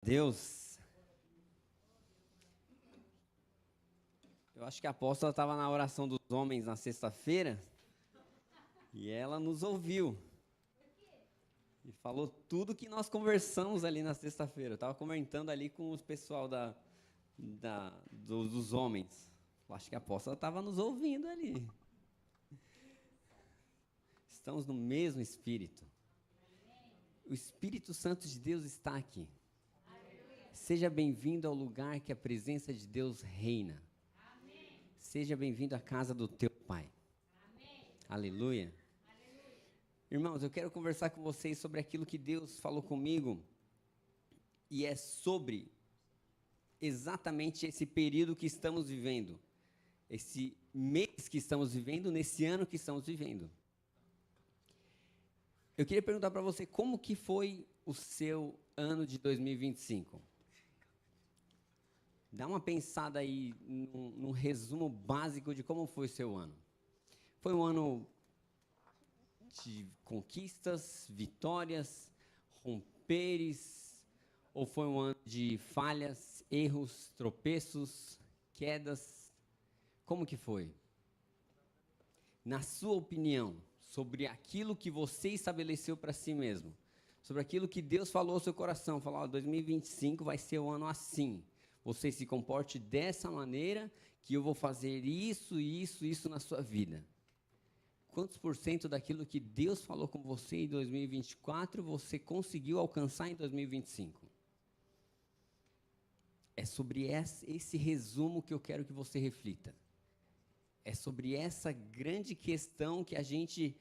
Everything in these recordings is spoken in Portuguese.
Deus. Eu acho que a apóstola estava na oração dos homens na sexta-feira e ela nos ouviu e falou tudo que nós conversamos ali na sexta-feira. Eu estava comentando ali com o pessoal dos homens. Eu acho que a apóstola estava nos ouvindo ali. Estamos no mesmo Espírito. O Espírito Santo de Deus está aqui. Seja bem-vindo ao lugar que a presença de Deus reina. Seja bem-vindo à casa do teu Pai. Aleluia. Irmãos, eu quero conversar com vocês sobre aquilo que Deus falou comigo e é sobre exatamente esse período que estamos vivendo, esse mês que estamos vivendo, nesse ano que estamos vivendo. Eu queria perguntar para você como que foi o seu ano de 2025. Dá uma pensada aí num resumo básico de como foi o seu ano. Foi um ano de conquistas, vitórias, romperes, ou foi um ano de falhas, erros, tropeços, quedas? Como que foi? Na sua opinião, sobre aquilo que você estabeleceu para si mesmo, sobre aquilo que Deus falou ao seu coração, falou, 2025 vai ser um ano assim. Você se comporte dessa maneira que eu vou fazer isso, isso, isso na sua vida. Quantos por cento daquilo que Deus falou com você em 2024 você conseguiu alcançar em 2025? É sobre esse resumo que eu quero que você reflita. É sobre essa grande questão que a gente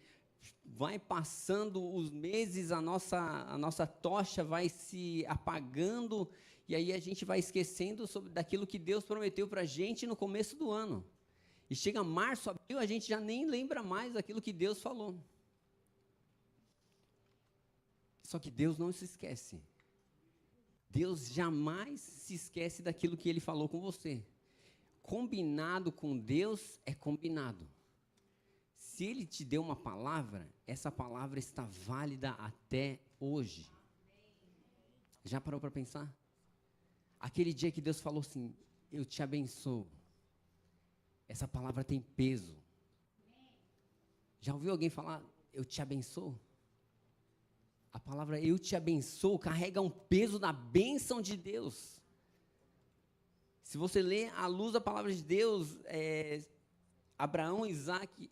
vai passando os meses, a nossa tocha vai se apagando, e aí a gente vai esquecendo daquilo que Deus prometeu para a gente no começo do ano. E chega março, abril, a gente já nem lembra mais daquilo que Deus falou. Só que Deus não se esquece. Deus jamais se esquece daquilo que Ele falou com você. Combinado com Deus é combinado. Se Ele te deu uma palavra, essa palavra está válida até hoje. Já parou para pensar? Aquele dia que Deus falou assim, eu te abençoo. Essa palavra tem peso. Já ouviu alguém falar, eu te abençoo? A palavra eu te abençoo carrega um peso da bênção de Deus. Se você lê à luz da palavra de Deus, Abraão, Isaac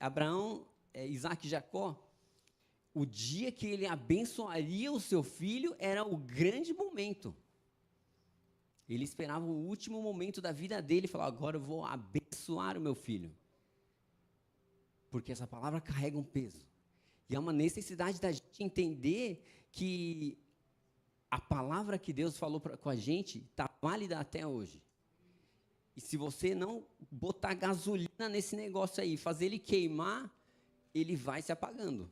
e Jacó, o dia que ele abençoaria o seu filho era o grande momento. Ele esperava o último momento da vida dele e falou, agora eu vou abençoar o meu filho. Porque essa palavra carrega um peso. E há uma necessidade da gente entender que a palavra que Deus falou com a gente está válida até hoje. E se você não botar gasolina nesse negócio aí, fazer ele queimar, ele vai se apagando.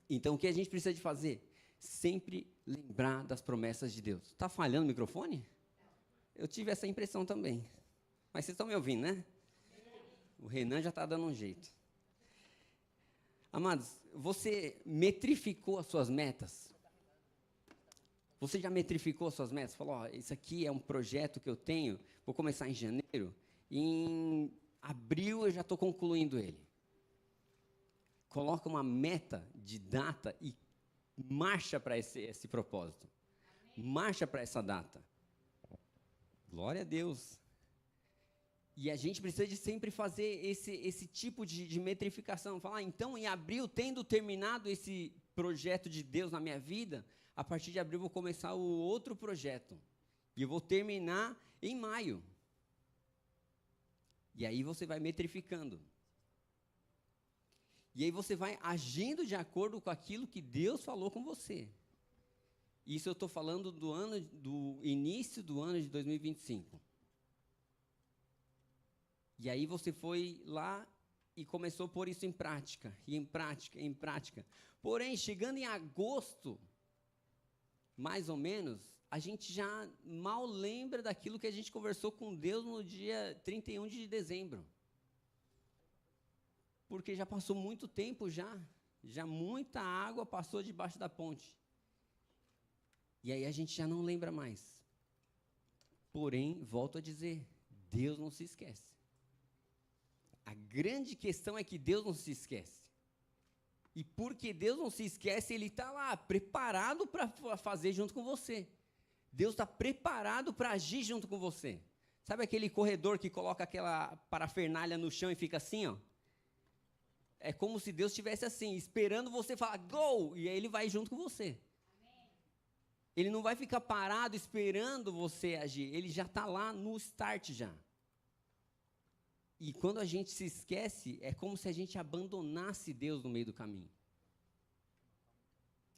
Então, o que a gente precisa de fazer? Sempre lembrar das promessas de Deus. Está falhando o microfone? Eu tive essa impressão também. Mas vocês estão me ouvindo, né? O Renan já está dando um jeito. Amados, você metrificou as suas metas? Você já metrificou as suas metas? Falou, isso aqui é um projeto que eu tenho, vou começar em janeiro, e em abril eu já estou concluindo ele. Coloca uma meta de data e marcha para esse propósito. Marcha para essa data. Glória a Deus. E a gente precisa de sempre fazer esse tipo de metrificação. Falar, então, em abril, tendo terminado esse projeto de Deus na minha vida, a partir de abril eu vou começar o outro projeto. E eu vou terminar em maio. E aí você vai metrificando. E aí você vai agindo de acordo com aquilo que Deus falou com você. Isso eu estou falando do início do ano de 2025. E aí você foi lá e começou a pôr isso em prática, e em prática, em prática. Porém, chegando em agosto, mais ou menos, a gente já mal lembra daquilo que a gente conversou com Deus no dia 31 de dezembro. Porque já passou muito tempo já muita água passou debaixo da ponte. E aí a gente já não lembra mais. Porém, volto a dizer, Deus não se esquece. A grande questão é que Deus não se esquece. E porque Deus não se esquece, Ele está lá, preparado para fazer junto com você. Deus está preparado para agir junto com você. Sabe aquele corredor que coloca aquela parafernália no chão e fica assim, ó? É como se Deus estivesse assim, esperando você falar, go! E aí Ele vai junto com você. Ele não vai ficar parado esperando você agir. Ele já está lá no start já. E quando a gente se esquece, é como se a gente abandonasse Deus no meio do caminho.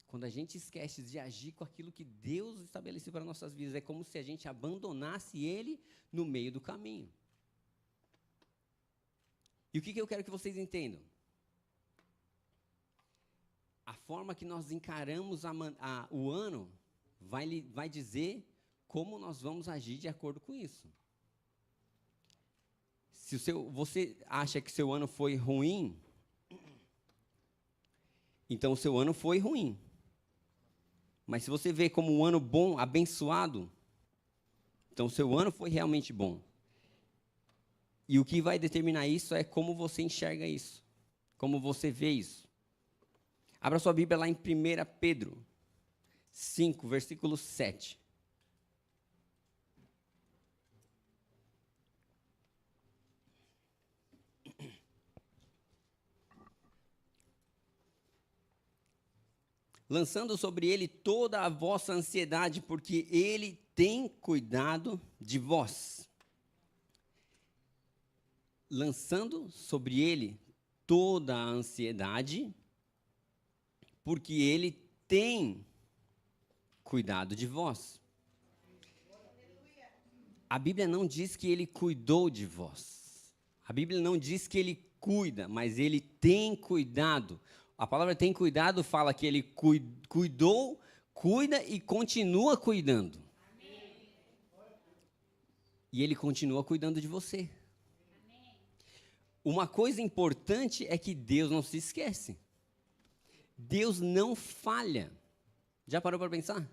Quando a gente esquece de agir com aquilo que Deus estabeleceu para nossas vidas, é como se a gente abandonasse Ele no meio do caminho. E o que eu quero que vocês entendam? A forma que nós encaramos o ano vai dizer como nós vamos agir de acordo com isso. Se você acha que seu ano foi ruim, então o seu ano foi ruim. Mas se você vê como um ano bom, abençoado, então o seu ano foi realmente bom. E o que vai determinar isso é como você enxerga isso, como você vê isso. Abra sua Bíblia lá em 1 Pedro 5, versículo 7. Lançando sobre ele toda a vossa ansiedade, porque ele tem cuidado de vós. Lançando sobre ele toda a ansiedade, porque ele tem cuidado de vós. A Bíblia não diz que ele cuidou de vós. A Bíblia não diz que ele cuida, mas ele tem cuidado. A palavra tem cuidado fala que ele cuidou, cuida e continua cuidando. Amém. E ele continua cuidando de você. Amém. Uma coisa importante é que Deus não se esquece. Deus não falha. Já parou para pensar?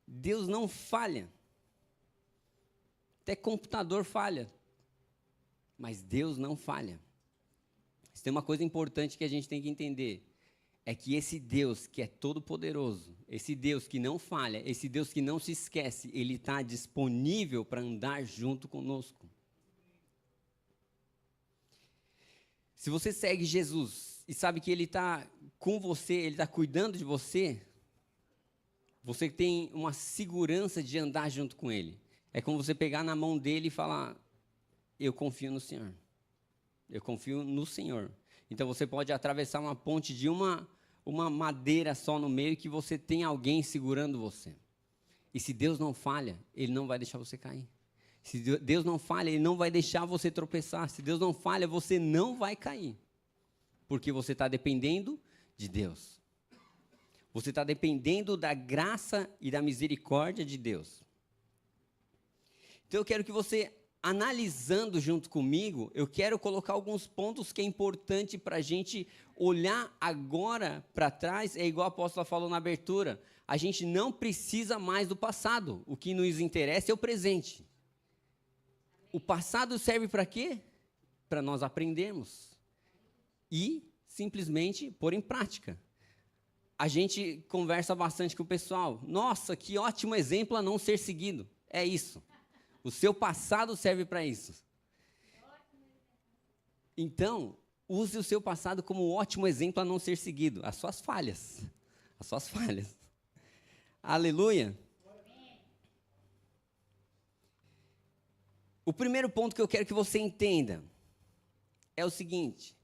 Deus não falha. Até computador falha. Mas Deus não falha. Se tem uma coisa importante que a gente tem que entender, é que esse Deus que é todo poderoso, esse Deus que não falha, esse Deus que não se esquece, Ele está disponível para andar junto conosco. Se você segue Jesus e sabe que Ele está com você, Ele está cuidando de você, você tem uma segurança de andar junto com Ele. É como você pegar na mão dele e falar, eu confio no Senhor. Eu confio no Senhor. Então, você pode atravessar uma ponte de uma madeira só no meio que você tem alguém segurando você. E se Deus não falha, Ele não vai deixar você cair. Se Deus não falha, Ele não vai deixar você tropeçar. Se Deus não falha, você não vai cair. Porque você está dependendo de Deus. Você está dependendo da graça e da misericórdia de Deus. Então, eu quero que você, analisando junto comigo, eu quero colocar alguns pontos que é importante para a gente olhar agora para trás. É igual a apóstola falou na abertura, a gente não precisa mais do passado. O que nos interessa é o presente. O passado serve para quê? Para nós aprendermos e simplesmente pôr em prática. A gente conversa bastante com o pessoal. Nossa, que ótimo exemplo a não ser seguido. É isso. O seu passado serve para isso. Então, use o seu passado como um ótimo exemplo a não ser seguido. As suas falhas. As suas falhas. Aleluia. O primeiro ponto que eu quero que você entenda é o seguinte: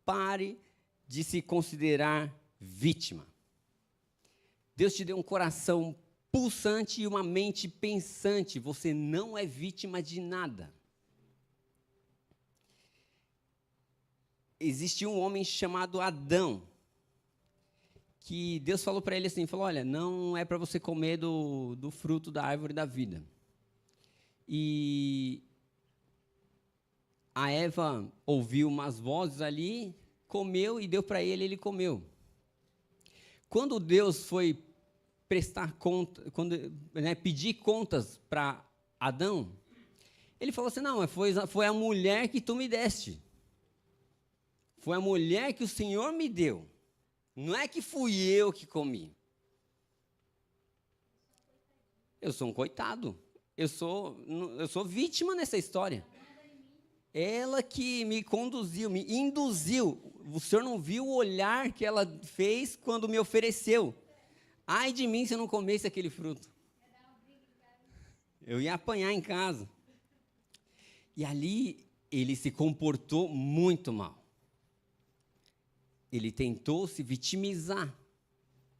pare de se considerar vítima. Deus te deu um coração pulsante e uma mente pensante. Você não é vítima de nada. Existia um homem chamado Adão, que Deus falou para ele assim, falou, olha, não é para você comer do fruto da árvore da vida. E a Eva ouviu umas vozes ali, comeu e deu para ele, ele comeu. Quando Deus foi prestar conta, quando, né, pedir contas para Adão, ele falou assim, não, foi a mulher que tu me deste. Foi a mulher que o Senhor me deu. Não é que fui eu que comi. Eu sou um coitado. Eu sou vítima nessa história. Ela que me conduziu, me induziu. O Senhor não viu o olhar que ela fez quando me ofereceu. Ai de mim se eu não comesse aquele fruto. Eu ia apanhar em casa. E ali ele se comportou muito mal. Ele tentou se vitimizar.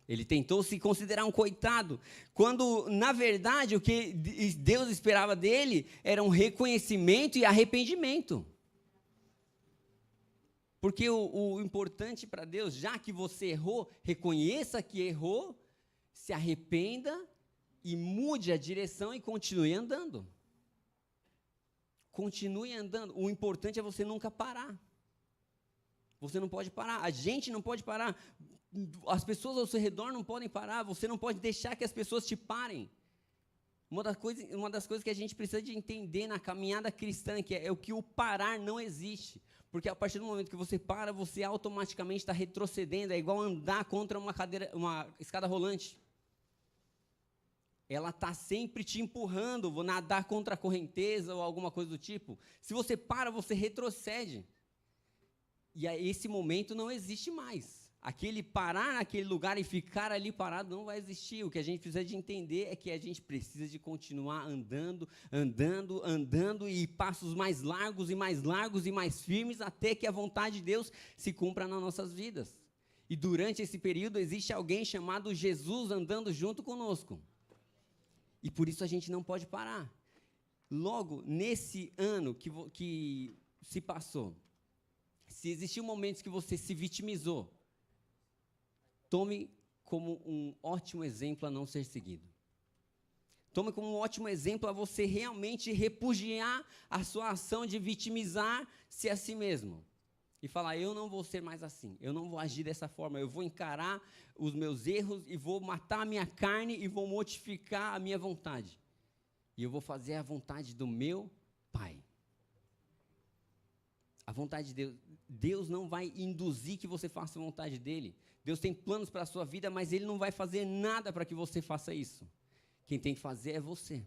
Ele tentou se considerar um coitado, quando, na verdade, o que Deus esperava dele era um reconhecimento e arrependimento. Porque o importante para Deus, já que você errou, reconheça que errou, se arrependa e mude a direção e continue andando. Continue andando. O importante é você nunca parar. Você não pode parar. A gente não pode parar. As pessoas ao seu redor não podem parar, você não pode deixar que as pessoas te parem. Uma das coisas que a gente precisa de entender na caminhada cristã é o que o parar não existe. Porque a partir do momento que você para, você automaticamente está retrocedendo, é igual andar contra uma escada rolante. Ela está sempre te empurrando, vou nadar contra a correnteza ou alguma coisa do tipo. Se você para, você retrocede. E aí, esse momento não existe mais. Aquele parar naquele lugar e ficar ali parado não vai existir. O que a gente precisa de entender é que a gente precisa de continuar andando, e passos mais largos e mais firmes até que a vontade de Deus se cumpra nas nossas vidas. E durante esse período existe alguém chamado Jesus andando junto conosco. E por isso a gente não pode parar. Logo, nesse ano que se passou, se existiu momentos que você se vitimizou, tome como um ótimo exemplo a não ser seguido. Tome como um ótimo exemplo a você realmente repudiar a sua ação de vitimizar-se a si mesmo. E falar, eu não vou ser mais assim, eu não vou agir dessa forma, eu vou encarar os meus erros e vou matar a minha carne e vou mortificar a minha vontade. E eu vou fazer a vontade do meu Pai. A vontade de Deus. Deus não vai induzir que você faça a vontade dEle. Deus tem planos para a sua vida, mas Ele não vai fazer nada para que você faça isso. Quem tem que fazer é você.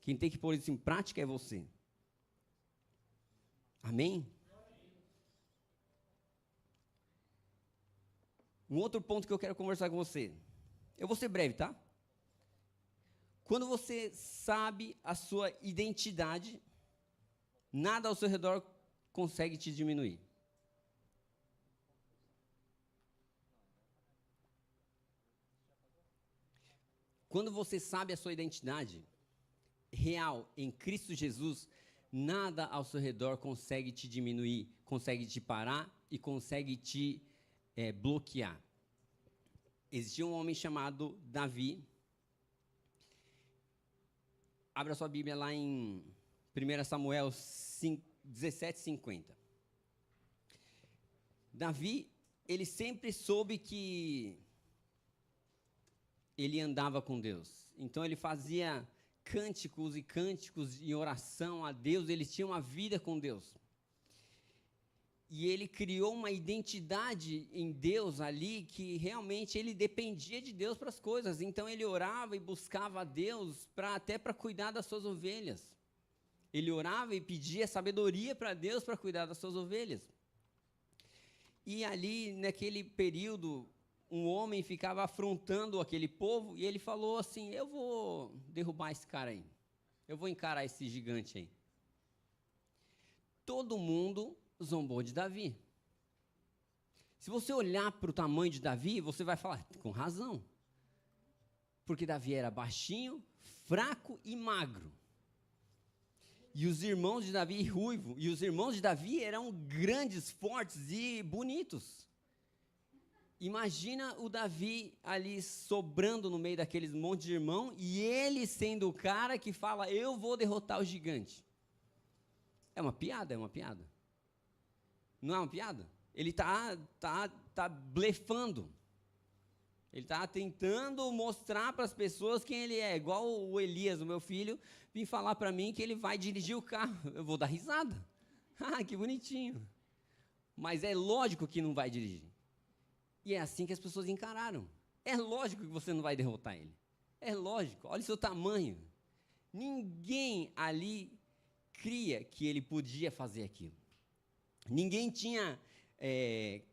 Quem tem que pôr isso em prática é você. Amém? Um outro ponto que eu quero conversar com você. Eu vou ser breve, tá? Quando você sabe a sua identidade, nada ao seu redor consegue te diminuir. Quando você sabe a sua identidade real em Cristo Jesus, nada ao seu redor consegue te diminuir, consegue te parar e consegue te bloquear. Existia um homem chamado Davi. Abra sua Bíblia lá em 1 Samuel 17:50. Davi, ele sempre soube que ele andava com Deus. Então, ele fazia cânticos e cânticos em oração a Deus. Ele tinha uma vida com Deus. E ele criou uma identidade em Deus ali que realmente ele dependia de Deus para as coisas. Então, ele orava e buscava a Deus até para cuidar das suas ovelhas. Ele orava e pedia sabedoria para Deus para cuidar das suas ovelhas. E ali, naquele período, um homem ficava afrontando aquele povo e ele falou assim, eu vou derrubar esse cara aí. Eu vou encarar esse gigante aí. Todo mundo zombou de Davi. Se você olhar para o tamanho de Davi, você vai falar, com razão. Porque Davi era baixinho, fraco e magro. E os irmãos de Davi, ruivo, e os irmãos de Davi eram grandes, fortes e bonitos. Imagina o Davi ali sobrando no meio daqueles monte de irmão, e ele sendo o cara que fala, eu vou derrotar o gigante. É uma piada, é uma piada. Não é uma piada? Ele tá blefando. Ele está tentando mostrar para as pessoas quem ele é. Igual o Elias, o meu filho, vim falar para mim que ele vai dirigir o carro. Eu vou dar risada. Ah, que bonitinho. Mas é lógico que não vai dirigir. E é assim que as pessoas encararam. É lógico que você não vai derrotar ele. É lógico. Olha o seu tamanho. Ninguém ali cria que ele podia fazer aquilo. Ninguém tinha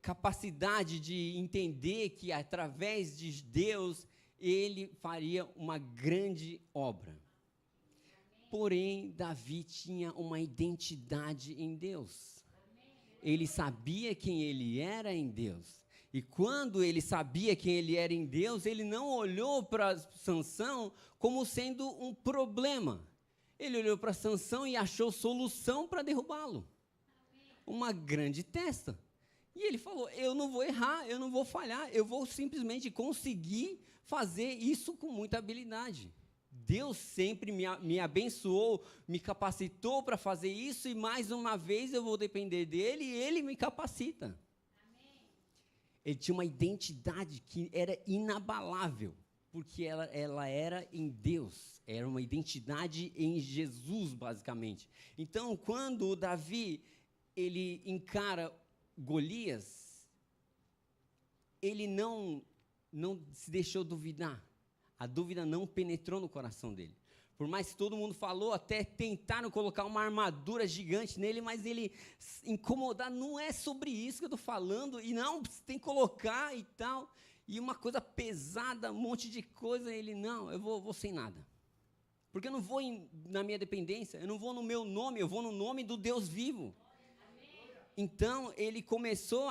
capacidade de entender que através de Deus ele faria uma grande obra. Porém, Davi tinha uma identidade em Deus. Ele sabia quem ele era em Deus. E quando ele sabia quem ele era em Deus, ele não olhou para Sansão como sendo um problema. Ele olhou para Sansão e achou solução para derrubá-lo. Uma grande testa. E ele falou, eu não vou errar, eu não vou falhar, eu vou simplesmente conseguir fazer isso com muita habilidade. Deus sempre me abençoou, me capacitou para fazer isso, e mais uma vez eu vou depender dele, e ele me capacita. Amém. Ele tinha uma identidade que era inabalável, porque ela era em Deus, era uma identidade em Jesus, basicamente. Então, quando o Davi, ele encara Golias, ele não se deixou duvidar. A dúvida não penetrou no coração dele. Por mais que todo mundo falou, até tentaram colocar uma armadura gigante nele, mas ele incomodar, não é sobre isso que eu estou falando, e não, você tem que colocar e tal, e uma coisa pesada, um monte de coisa, ele, não, eu vou sem nada. Porque eu não vou na minha dependência, eu não vou no meu nome, eu vou no nome do Deus vivo. Então, ele começou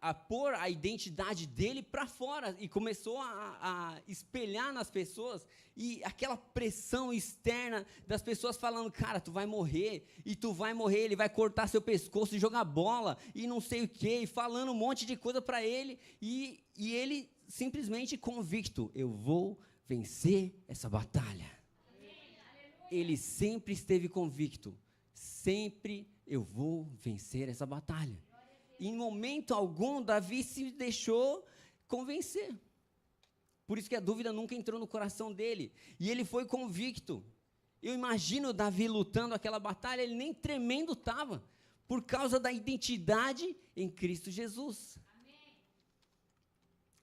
a pôr a identidade dele para fora e começou a espelhar nas pessoas, e aquela pressão externa das pessoas falando, cara, tu vai morrer, ele vai cortar seu pescoço e jogar bola, e não sei o quê, e falando um monte de coisa para ele, e ele simplesmente convicto, eu vou vencer essa batalha. Ele sempre esteve convicto, sempre eu vou vencer essa batalha. Em momento algum, Davi se deixou convencer. Por isso que a dúvida nunca entrou no coração dele. E ele foi convicto. Eu imagino Davi lutando aquela batalha, ele nem tremendo estava, por causa da identidade em Cristo Jesus. Amém.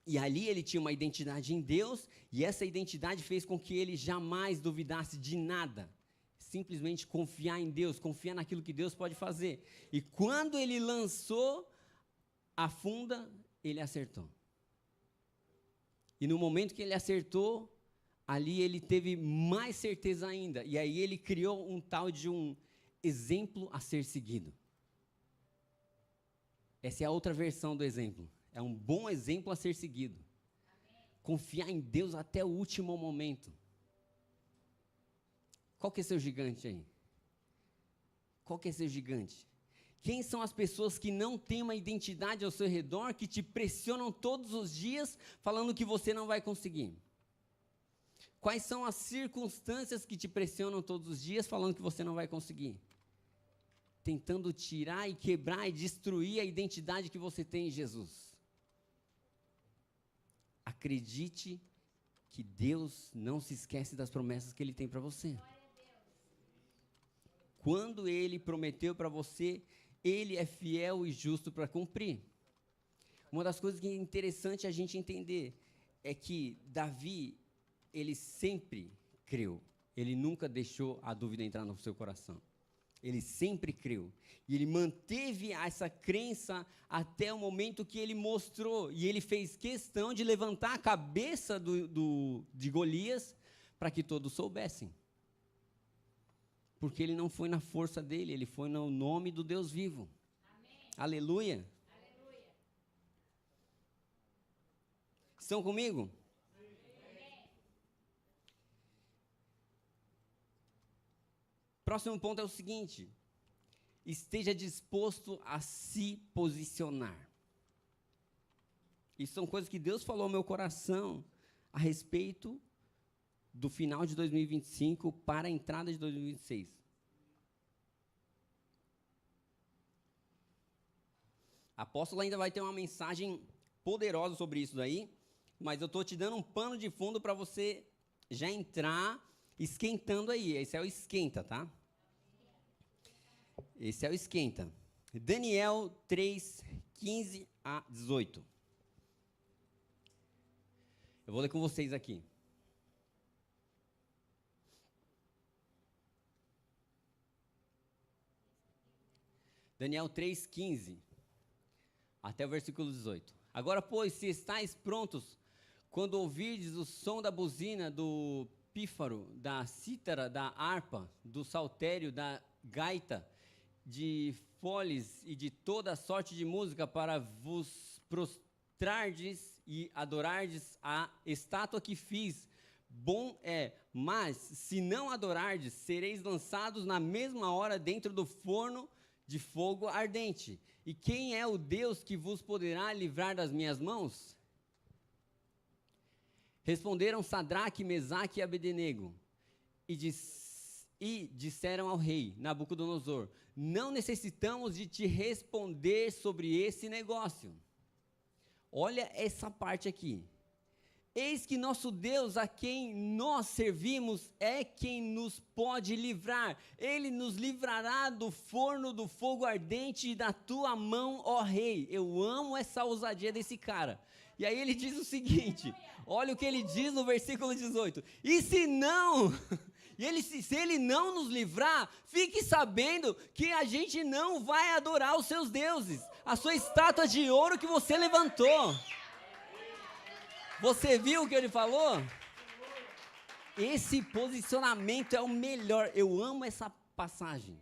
E ali ele tinha uma identidade em Deus, e essa identidade fez com que ele jamais duvidasse de nada. Simplesmente confiar em Deus, confiar naquilo que Deus pode fazer. E quando ele lançou a funda, ele acertou. E no momento que ele acertou, ali ele teve mais certeza ainda. E aí ele criou um tal de um exemplo a ser seguido. Essa é a outra versão do exemplo. É um bom exemplo a ser seguido. Confiar em Deus até o último momento. Qual que é seu gigante aí? Qual que é seu gigante? Quem são as pessoas que não têm uma identidade ao seu redor, que te pressionam todos os dias, falando que você não vai conseguir? Quais são as circunstâncias que te pressionam todos os dias, falando que você não vai conseguir? Tentando tirar e quebrar e destruir a identidade que você tem em Jesus. Acredite que Deus não se esquece das promessas que Ele tem para você. Quando Ele prometeu para você, Ele é fiel e justo para cumprir. Uma das coisas que é interessante a gente entender é que Davi, ele sempre creu. Ele nunca deixou a dúvida entrar no seu coração. Ele sempre creu. E ele manteve essa crença até o momento que ele mostrou. E ele fez questão de levantar a cabeça de Golias para que todos soubessem. Porque ele não foi na força dele, ele foi no nome do Deus vivo. Amém. Aleluia. Aleluia. Estão comigo? Amém. Próximo ponto é o seguinte: esteja disposto a se posicionar. Isso são coisas que Deus falou ao meu coração a respeito do final de 2025 para a entrada de 2026. A apóstola ainda vai ter uma mensagem poderosa sobre isso daí, mas eu estou te dando um pano de fundo para você já entrar esquentando aí. Esse é o esquenta, tá? Esse é o esquenta. Daniel 3, 15 a 18. Eu vou ler com vocês aqui. Daniel 3, 15 até o versículo 18. Agora, pois, se estáis prontos, quando ouvirdes o som da buzina, do pífaro, da cítara, da harpa, do saltério, da gaita, de foles e de toda sorte de música, para vos prostrardes e adorardes a estátua que fiz, bom é, mas se não adorardes, sereis lançados na mesma hora dentro do forno de fogo ardente. E quem é o Deus que vos poderá livrar das minhas mãos? Responderam Sadraque, Mesaque e Abednego, e disseram ao rei Nabucodonosor: não necessitamos de te responder sobre esse negócio. Olha essa parte aqui. Eis que nosso Deus, a quem nós servimos, é quem nos pode livrar. Ele nos livrará do forno do fogo ardente e da tua mão, ó rei. Eu amo essa ousadia desse cara. E aí ele diz o seguinte, olha o que ele diz no versículo 18. E se não, se ele não nos livrar, fique sabendo que a gente não vai adorar os seus deuses, a sua estátua de ouro que você levantou. Você viu o que ele falou? Esse posicionamento é o melhor. Eu amo essa passagem.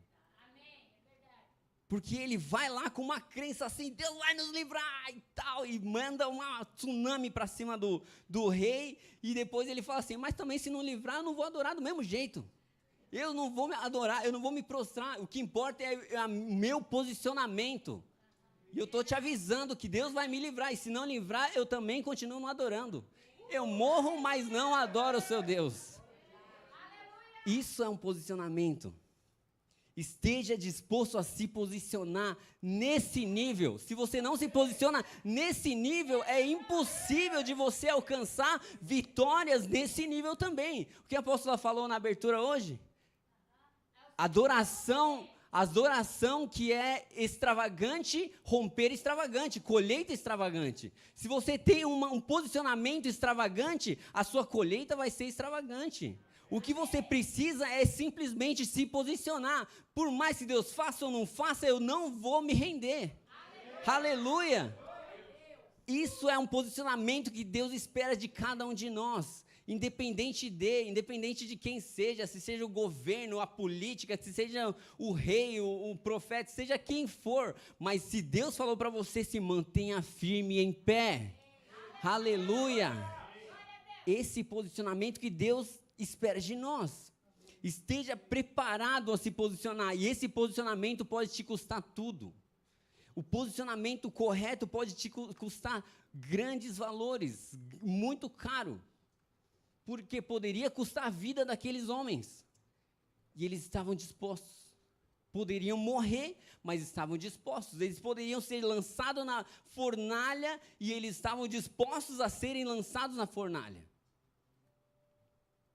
Porque ele vai lá com uma crença assim, Deus vai nos livrar e tal, e manda uma tsunami para cima do rei, e depois ele fala assim, mas também se não livrar, eu não vou adorar do mesmo jeito. Eu não vou me adorar, eu não vou me prostrar, o que importa é o meu posicionamento. E eu estou te avisando que Deus vai me livrar, e se não livrar, eu também continuo não adorando. Eu morro, mas não adoro o seu Deus. Isso é um posicionamento. Esteja disposto a se posicionar nesse nível. Se você não se posiciona nesse nível, é impossível de você alcançar vitórias nesse nível também. O que a apóstola falou na abertura hoje? Adoração que é extravagante, romper extravagante, colheita extravagante. Se você tem um posicionamento extravagante, a sua colheita vai ser extravagante. O que você precisa é simplesmente se posicionar. Por mais que Deus faça ou não faça, eu não vou me render. Aleluia! Isso é um posicionamento que Deus espera de cada um de nós. Independente de quem seja, se seja o governo, a política, se seja o rei, o profeta, seja quem for. Mas se Deus falou para você, se mantenha firme em pé. Aleluia! Esse posicionamento que Deus espera de nós. Esteja preparado a se posicionar. E esse posicionamento pode te custar tudo. O posicionamento correto pode te custar grandes valores, muito caro. Porque poderia custar a vida daqueles homens. E eles estavam dispostos. Poderiam morrer, mas estavam dispostos. Eles poderiam ser lançados na fornalha e eles estavam dispostos a serem lançados na fornalha.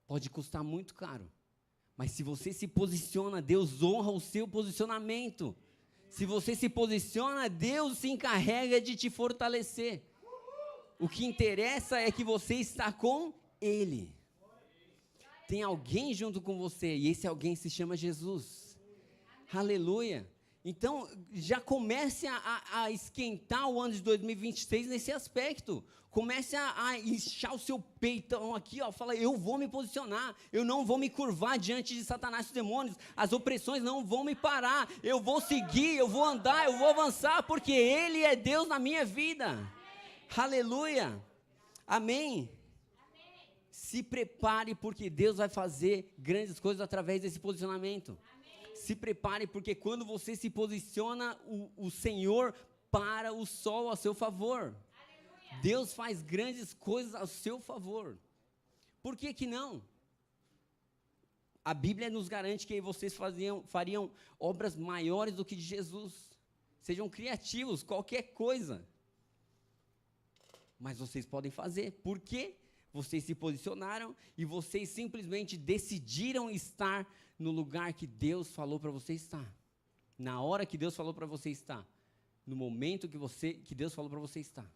Pode custar muito caro. Mas se você se posiciona, Deus honra o seu posicionamento. Se você se posiciona, Deus se encarrega de te fortalecer. O que interessa é que você está com Ele. Tem alguém junto com você, e esse alguém se chama Jesus. Aleluia. Então, já comece a esquentar o ano de 2026 nesse aspecto. Comece a inchar o seu peitão aqui, ó. Fala, eu vou me posicionar. Eu não vou me curvar diante de Satanás e dos demônios. As opressões não vão me parar. Eu vou seguir, eu vou andar, eu vou avançar, porque Ele é Deus na minha vida. Aleluia. Amém. Se prepare, porque Deus vai fazer grandes coisas através desse posicionamento. Se prepare, porque quando você se posiciona, o Senhor para o sol a seu favor. Aleluia. Deus faz grandes coisas a seu favor. Por que que não? A Bíblia nos garante que vocês fariam obras maiores do que de Jesus. Sejam criativos, qualquer coisa. mas vocês podem fazer. Por quê? Vocês se posicionaram e vocês simplesmente decidiram estar no lugar que Deus falou para você estar. Na hora que Deus falou para você estar. No momento que Deus falou para você estar.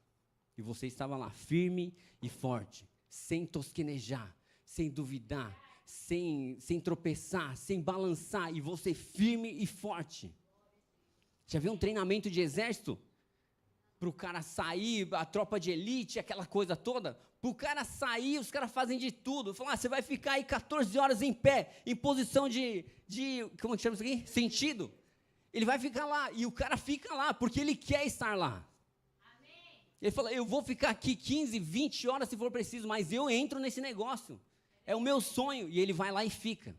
E você estava lá, firme e forte, sem tosquenejar, sem duvidar, sem tropeçar, sem balançar, e você firme e forte. Já viu um treinamento de exército? Para o cara sair, a tropa de elite, aquela coisa toda. Para o cara sair, os caras fazem de tudo. Falam, você vai ficar aí 14 horas em pé, em posição de como que chama isso aqui? Sentido. Ele vai ficar lá, e o cara fica lá, porque ele quer estar lá. Amém. Ele fala, eu vou ficar aqui 15, 20 horas se for preciso, mas eu entro nesse negócio. É o meu sonho, e ele vai lá e fica.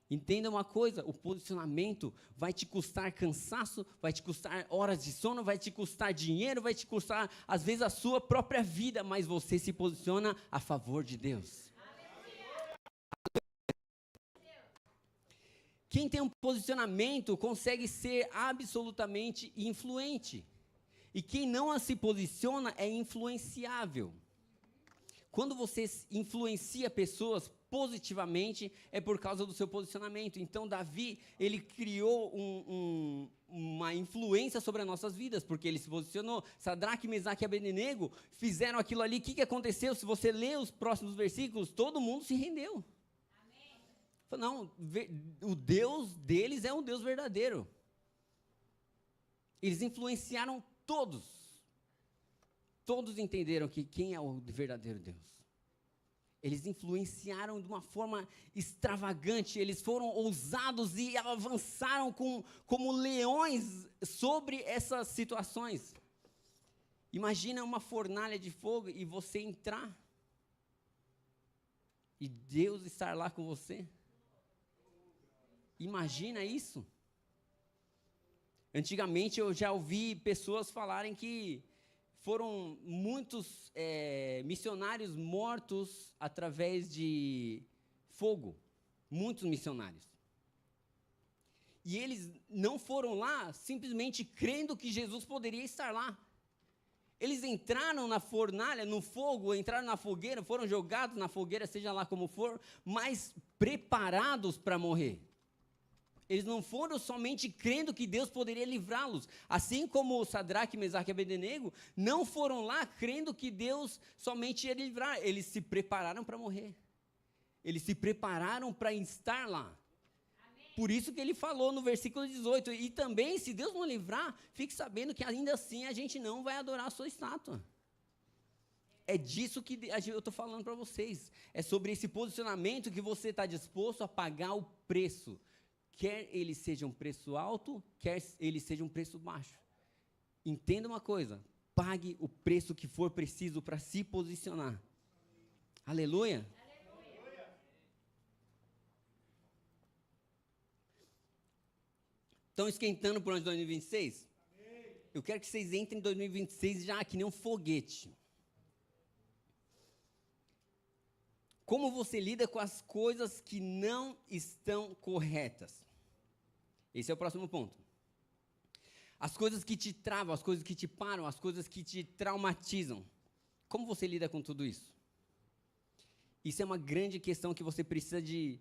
Entenda uma coisa, o posicionamento vai te custar cansaço, vai te custar horas de sono, vai te custar dinheiro, vai te custar, às vezes, a sua própria vida, mas você se posiciona a favor de Deus. Quem tem um posicionamento consegue ser absolutamente influente. E quem não se posiciona é influenciável. Quando você influencia pessoas positivamente, é por causa do seu posicionamento. Então, Davi, ele criou uma influência sobre as nossas vidas, porque ele se posicionou. Sadraque, Mesaque e Abednego fizeram aquilo ali. O que aconteceu? Se você ler os próximos versículos, todo mundo se rendeu. Amém. Não, o Deus deles é um Deus verdadeiro. Eles influenciaram todos. Todos entenderam que quem é o verdadeiro Deus. Eles influenciaram de uma forma extravagante, eles foram ousados e avançaram como leões sobre essas situações. Imagina uma fornalha de fogo e você entrar, e Deus estar lá com você. Imagina isso. Antigamente eu já ouvi pessoas falarem que foram muitos missionários mortos através de fogo. Muitos missionários. E eles não foram lá simplesmente crendo que Jesus poderia estar lá. Eles entraram na fornalha, no fogo, entraram na fogueira, foram jogados na fogueira, seja lá como for, mas preparados para morrer. Eles não foram somente crendo que Deus poderia livrá-los. Assim como Sadraque, Mesaque e Abednego, não foram lá crendo que Deus somente ia livrar. Eles se prepararam para morrer. Eles se prepararam para estar lá. Amém. Por isso que ele falou no versículo 18. E também, se Deus não livrar, fique sabendo que ainda assim a gente não vai adorar a sua estátua. É disso que eu estou falando para vocês. É sobre esse posicionamento que você está disposto a pagar o preço. Quer ele seja um preço alto, quer ele seja um preço baixo. Entenda uma coisa, pague o preço que for preciso para se posicionar. Aleluia. Aleluia. Estão esquentando para o ano de 2026? Amém. Eu quero que vocês entrem em 2026 já que nem um foguete. Como você lida com as coisas que não estão corretas? Esse é o próximo ponto. As coisas que te travam, as coisas que te param, as coisas que te traumatizam. Como você lida com tudo isso? Isso é uma grande questão que você precisa de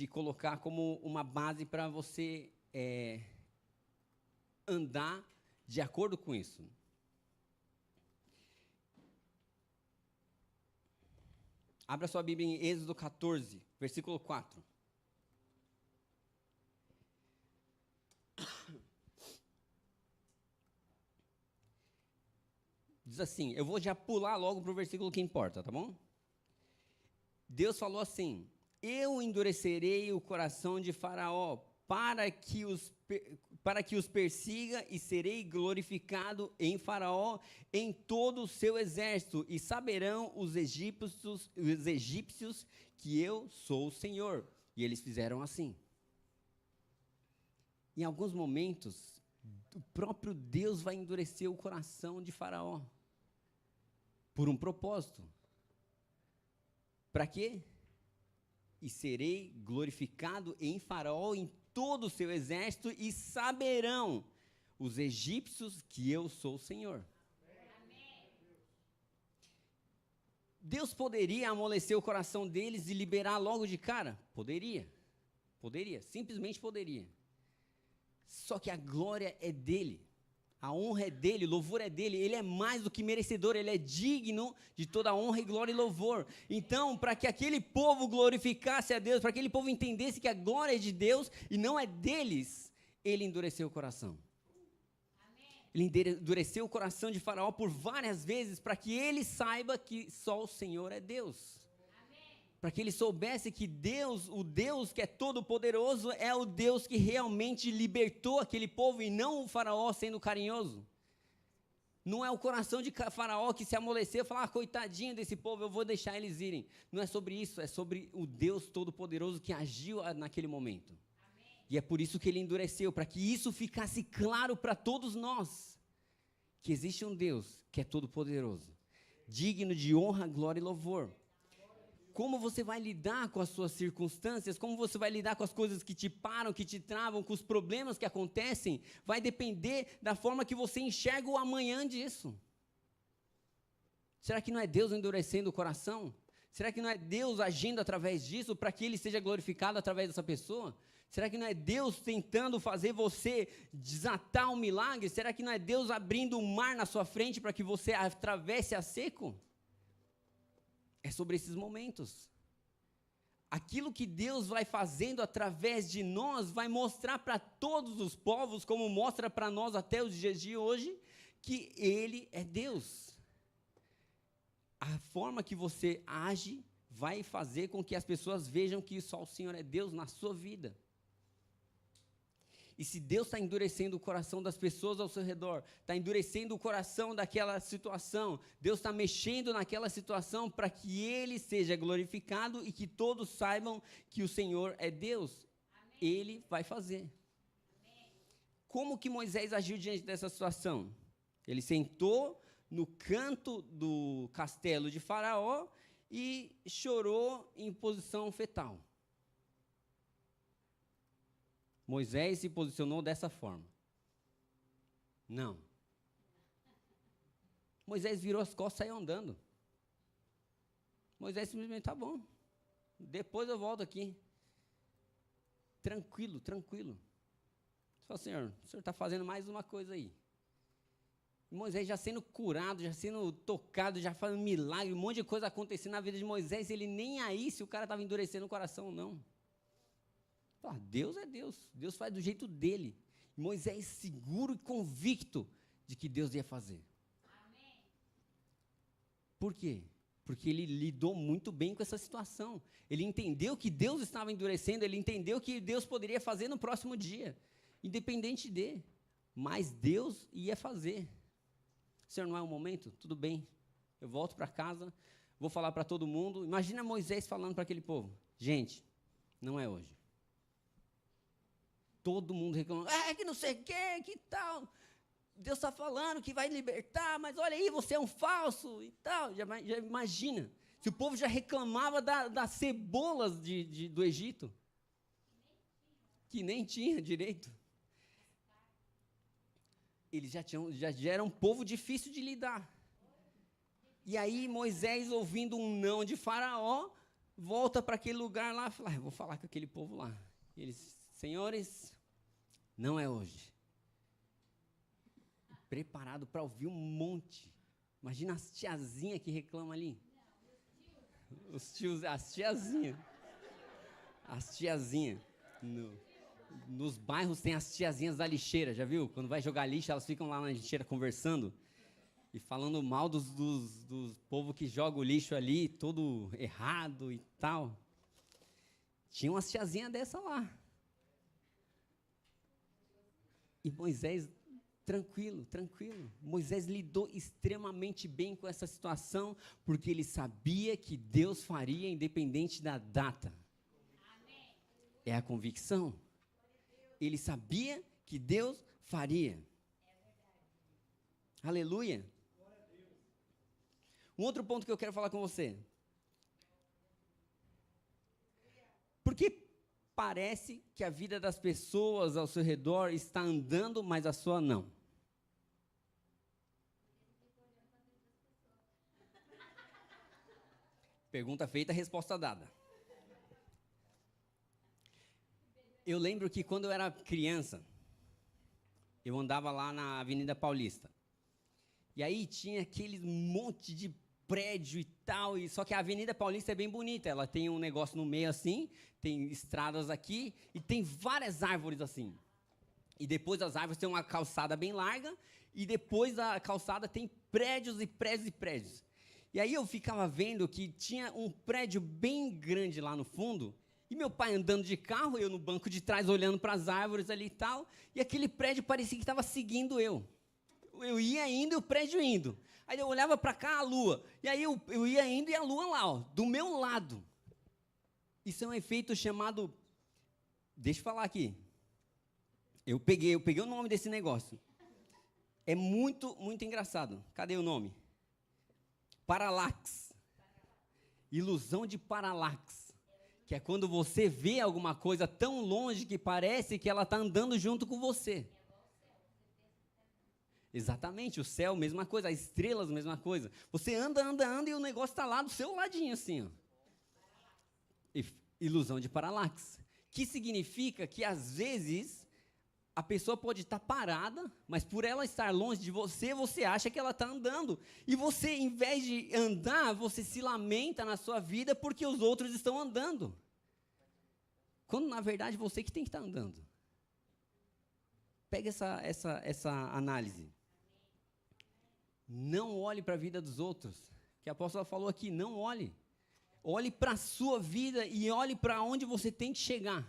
colocar como uma base para você andar de acordo com isso. Abra sua Bíblia em Êxodo 14, versículo 4. Diz assim, eu vou já pular logo para o versículo que importa, tá bom? Deus falou assim, eu endurecerei o coração de Faraó para que os persiga e serei glorificado em Faraó, em todo o seu exército, e saberão os egípcios que eu sou o Senhor. E eles fizeram assim. Em alguns momentos, o próprio Deus vai endurecer o coração de Faraó. Por um propósito. Para quê? E serei glorificado em Faraó, em todo o seu exército, e saberão os egípcios que eu sou o Senhor. Amém. Deus poderia amolecer o coração deles e liberar logo de cara? Poderia, simplesmente poderia. Só que a glória é dele, a honra é dele, o louvor é dele, ele é mais do que merecedor, ele é digno de toda honra e glória e louvor. Então, para que aquele povo glorificasse a Deus, para que aquele povo entendesse que a glória é de Deus e não é deles, ele endureceu o coração. Ele endureceu o coração de Faraó por várias vezes, para que ele saiba que só o Senhor é Deus. Para que ele soubesse que Deus, o Deus que é todo-poderoso, é o Deus que realmente libertou aquele povo, e não o Faraó sendo carinhoso. Não é o coração de Faraó que se amoleceu e falou, coitadinho desse povo, eu vou deixar eles irem. Não é sobre isso, é sobre o Deus todo-poderoso que agiu naquele momento. E é por isso que ele endureceu, para que isso ficasse claro para todos nós, que existe um Deus que é todo-poderoso, digno de honra, glória e louvor. Como você vai lidar com as suas circunstâncias, como você vai lidar com as coisas que te param, que te travam, com os problemas que acontecem, vai depender da forma que você enxerga o amanhã disso. Será que não é Deus endurecendo o coração? Será que não é Deus agindo através disso, para que ele seja glorificado através dessa pessoa? Será que não é Deus tentando fazer você desatar um milagre? Será que não é Deus abrindo um mar na sua frente para que você atravesse a seco? É sobre esses momentos. Aquilo que Deus vai fazendo através de nós vai mostrar para todos os povos, como mostra para nós até os dias de hoje, que Ele é Deus. A forma que você age vai fazer com que as pessoas vejam que só o Senhor é Deus na sua vida. E se Deus está endurecendo o coração das pessoas ao seu redor, está endurecendo o coração daquela situação, Deus está mexendo naquela situação para que Ele seja glorificado e que todos saibam que o Senhor é Deus. Amém. Ele vai fazer. Amém. Como que Moisés agiu diante dessa situação? Ele sentou no canto do castelo de Faraó e chorou em posição fetal. Moisés se posicionou dessa forma. Não. Moisés virou as costas e saiu andando. Moisés simplesmente, tá bom, depois eu volto aqui. Tranquilo, tranquilo. Só, Senhor, o Senhor está fazendo mais uma coisa aí. Moisés já sendo curado, já sendo tocado, já fazendo milagre, um monte de coisa acontecendo na vida de Moisés, ele nem aí se o cara estava endurecendo o coração ou não. Deus é Deus, Deus faz do jeito dele. Moisés seguro e convicto de que Deus ia fazer. Amém. Por quê? Porque ele lidou muito bem com essa situação. Ele entendeu que Deus estava endurecendo, ele entendeu que Deus poderia fazer no próximo dia, independente dele. Mas Deus ia fazer. Senhor, não é o momento? Tudo bem, eu volto para casa, vou falar para todo mundo. Imagina Moisés falando para aquele povo, gente, não é hoje. Todo mundo reclamando, que não sei o que tal. Deus está falando que vai libertar, mas olha aí, você é um falso e tal. Já imagina, se o povo já reclamava das cebolas do Egito, que nem tinha direito. Eles já eram um povo difícil de lidar. E aí Moisés, ouvindo um não de Faraó, volta para aquele lugar lá e fala, vou falar com aquele povo lá. E eles, senhores, não é hoje. Preparado para ouvir um monte. Imagina as tiazinhas que reclamam ali. Os tios, as tiazinhas. As tiazinhas. Nos bairros tem as tiazinhas da lixeira, já viu? Quando vai jogar lixo, elas ficam lá na lixeira conversando e falando mal dos povo que joga o lixo ali, todo errado e tal. Tinha umas tiazinhas dessa lá. E Moisés, tranquilo. Moisés lidou extremamente bem com essa situação, porque ele sabia que Deus faria, independente da data. Amém. É a convicção. Ele sabia que Deus faria. Aleluia. Um outro ponto que eu quero falar com você. Porque parece que a vida das pessoas ao seu redor está andando, mas a sua não. Pergunta feita, resposta dada. Eu lembro que quando eu era criança, eu andava lá na Avenida Paulista. E aí tinha aquele monte de prédio e tal, só que a Avenida Paulista é bem bonita, ela tem um negócio no meio assim, tem estradas aqui, e tem várias árvores assim. E depois das árvores tem uma calçada bem larga, e depois da calçada tem prédios e prédios e prédios. E aí eu ficava vendo que tinha um prédio bem grande lá no fundo, e meu pai andando de carro, eu no banco de trás olhando para as árvores ali e tal, e aquele prédio parecia que estava seguindo eu. Eu ia indo e o prédio indo. Aí eu olhava para cá, a lua. E aí eu ia indo e a lua lá, ó, do meu lado. Isso é um efeito chamado... Deixa eu falar aqui. Eu peguei o nome desse negócio. É muito, muito engraçado. Cadê o nome? Paralaxe. Ilusão de paralaxe. Que é quando você vê alguma coisa tão longe que parece que ela está andando junto com você. Exatamente, o céu, mesma coisa, as estrelas, mesma coisa. Você anda e o negócio está lá do seu ladinho, assim, ó. Ilusão de paralaxe. Que significa que, às vezes, a pessoa pode estar parada, mas por ela estar longe de você, você acha que ela está andando. E você, em vez de andar, você se lamenta na sua vida porque os outros estão andando. Quando, na verdade, você que tem que estar andando. Pega essa análise. Não olhe para a vida dos outros, que a apóstola falou aqui, não olhe. Olhe para a sua vida e olhe para onde você tem que chegar.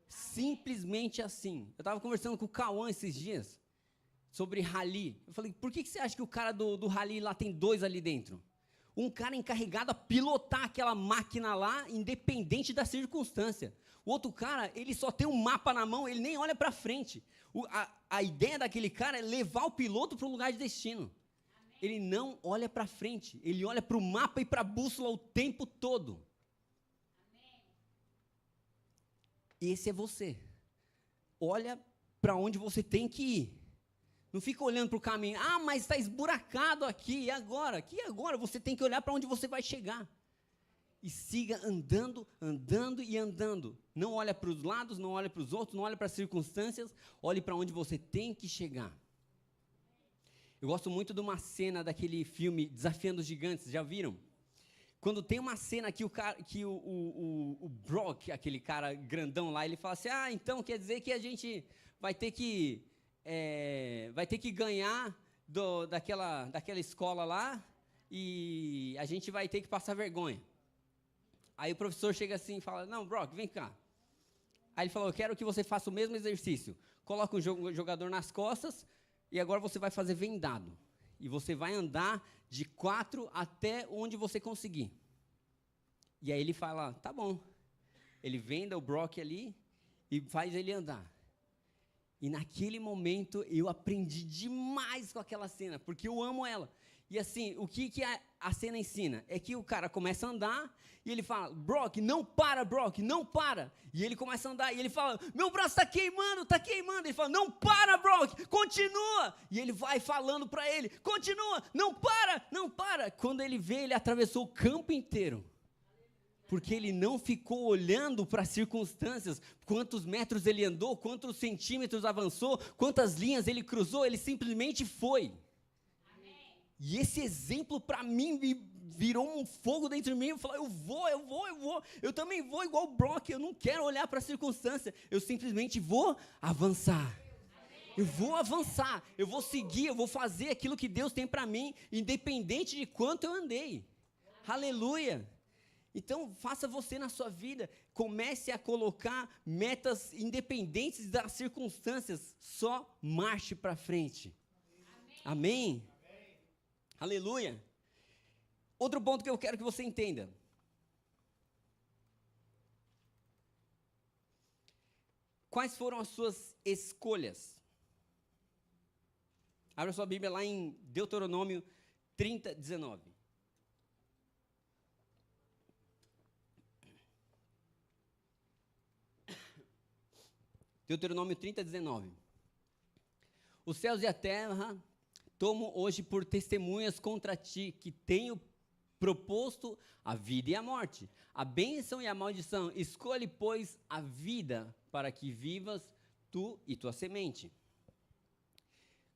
Simplesmente assim. Eu estava conversando com o Cauã esses dias, sobre rally. Eu falei, por que você acha que o cara do rally lá tem 2 ali dentro? Um cara encarregado a pilotar aquela máquina lá, independente da circunstância. O outro cara, ele só tem um mapa na mão, ele nem olha para frente. A ideia daquele cara é levar o piloto para o lugar de destino. Ele não olha para frente, ele olha para o mapa e para a bússola o tempo todo. Esse é você. Olha para onde você tem que ir. Não fica olhando para o caminho. Ah, mas está esburacado aqui, e agora? Que agora? Você tem que olhar para onde você vai chegar. E siga andando, andando e andando. Não olha para os lados, não olha para os outros, não olha para as circunstâncias. Olhe para onde você tem que chegar. Eu gosto muito de uma cena daquele filme Desafiando os Gigantes, já viram? Quando tem uma cena que o Brock, aquele cara grandão lá, ele fala assim, então quer dizer que a gente vai ter que ganhar daquela escola lá e a gente vai ter que passar vergonha. Aí o professor chega assim e fala, não, Brock, vem cá. Aí ele falou, eu quero que você faça o mesmo exercício. Coloca um jogador nas costas e agora você vai fazer vendado. E você vai andar de 4 até onde você conseguir. E aí ele fala, tá bom. Ele venda o Brock ali e faz ele andar. E naquele momento eu aprendi demais com aquela cena, porque eu amo ela. E assim, o que a cena ensina? É que o cara começa a andar e ele fala, Brock, não para, Brock, não para. E ele começa a andar e ele fala, meu braço está queimando, está queimando. Ele fala, não para, Brock, continua. E ele vai falando para ele, continua, não para, não para. Quando ele vê, ele atravessou o campo inteiro. Porque ele não ficou olhando para as circunstâncias, quantos metros ele andou, quantos centímetros avançou, quantas linhas ele cruzou, ele simplesmente foi. Amém. E esse exemplo para mim virou um fogo dentro de mim, eu falei, eu vou, eu também vou igual o Brock, eu não quero olhar para a circunstância, eu simplesmente vou avançar. Eu vou avançar, eu vou seguir, eu vou fazer aquilo que Deus tem para mim, independente de quanto eu andei. Aleluia! Então, faça você na sua vida, comece a colocar metas independentes das circunstâncias, só marche para frente. Amém? Amém? Aleluia! Outro ponto que eu quero que você entenda. Quais foram as suas escolhas? Abra sua Bíblia lá em Deuteronômio 30, 19. Deuteronômio 30, 19. Os céus e a terra tomo hoje por testemunhas contra ti, que tenho proposto a vida e a morte, a bênção e a maldição. Escolhe, pois, a vida para que vivas tu e tua semente.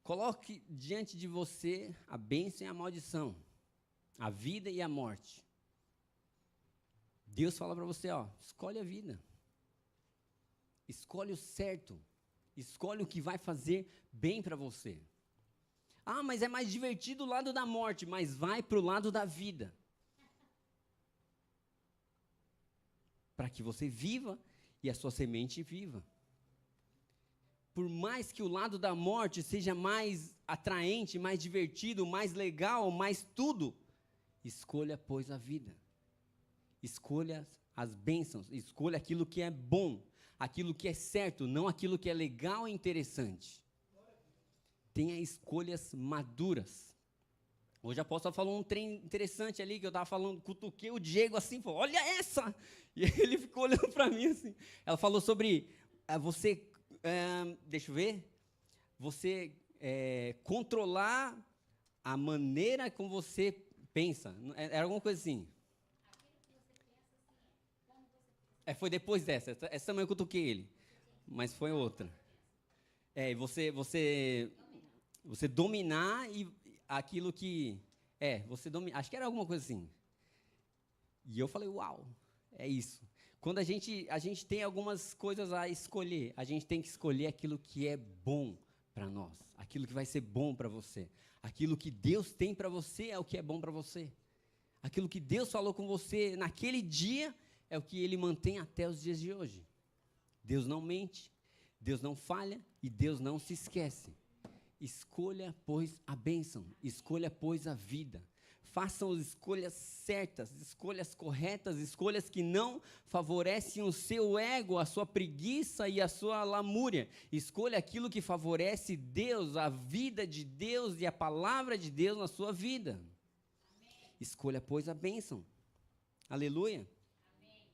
Coloque diante de você a bênção e a maldição, a vida e a morte. Deus fala para você, escolhe a vida. Escolhe o certo. Escolhe o que vai fazer bem para você. Ah, mas é mais divertido o lado da morte, mas vai para o lado da vida. Para que você viva e a sua semente viva. Por mais que o lado da morte seja mais atraente, mais divertido, mais legal, mais tudo, escolha, pois, a vida. Escolha as bênçãos, escolha aquilo que é bom, aquilo que é certo, não aquilo que é legal e interessante. Tenha escolhas maduras. Hoje a apóstola falou um trem interessante ali, que eu estava falando, cutuquei o Diego assim, falou, olha essa! E ele ficou olhando para mim assim. Ela falou sobre deixa eu ver, você controlar a maneira como você pensa. Era alguma coisa assim. Foi depois dessa. Essa também eu cutuquei ele. Mas foi outra. Você dominar e aquilo que... você dominar. Acho que era alguma coisa assim. E eu falei, uau, é isso. Quando a gente tem algumas coisas a escolher, a gente tem que escolher aquilo que é bom para nós. Aquilo que vai ser bom para você. Aquilo que Deus tem para você é o que é bom para você. Aquilo que Deus falou com você naquele dia é o que Ele mantém até os dias de hoje. Deus não mente, Deus não falha e Deus não se esquece. Escolha, pois, a bênção. Escolha, pois, a vida. Façam escolhas certas, escolhas corretas, escolhas que não favorecem o seu ego, a sua preguiça e a sua lamúria. Escolha aquilo que favorece Deus, a vida de Deus e a palavra de Deus na sua vida. Amém. Escolha, pois, a bênção. Aleluia. Amém.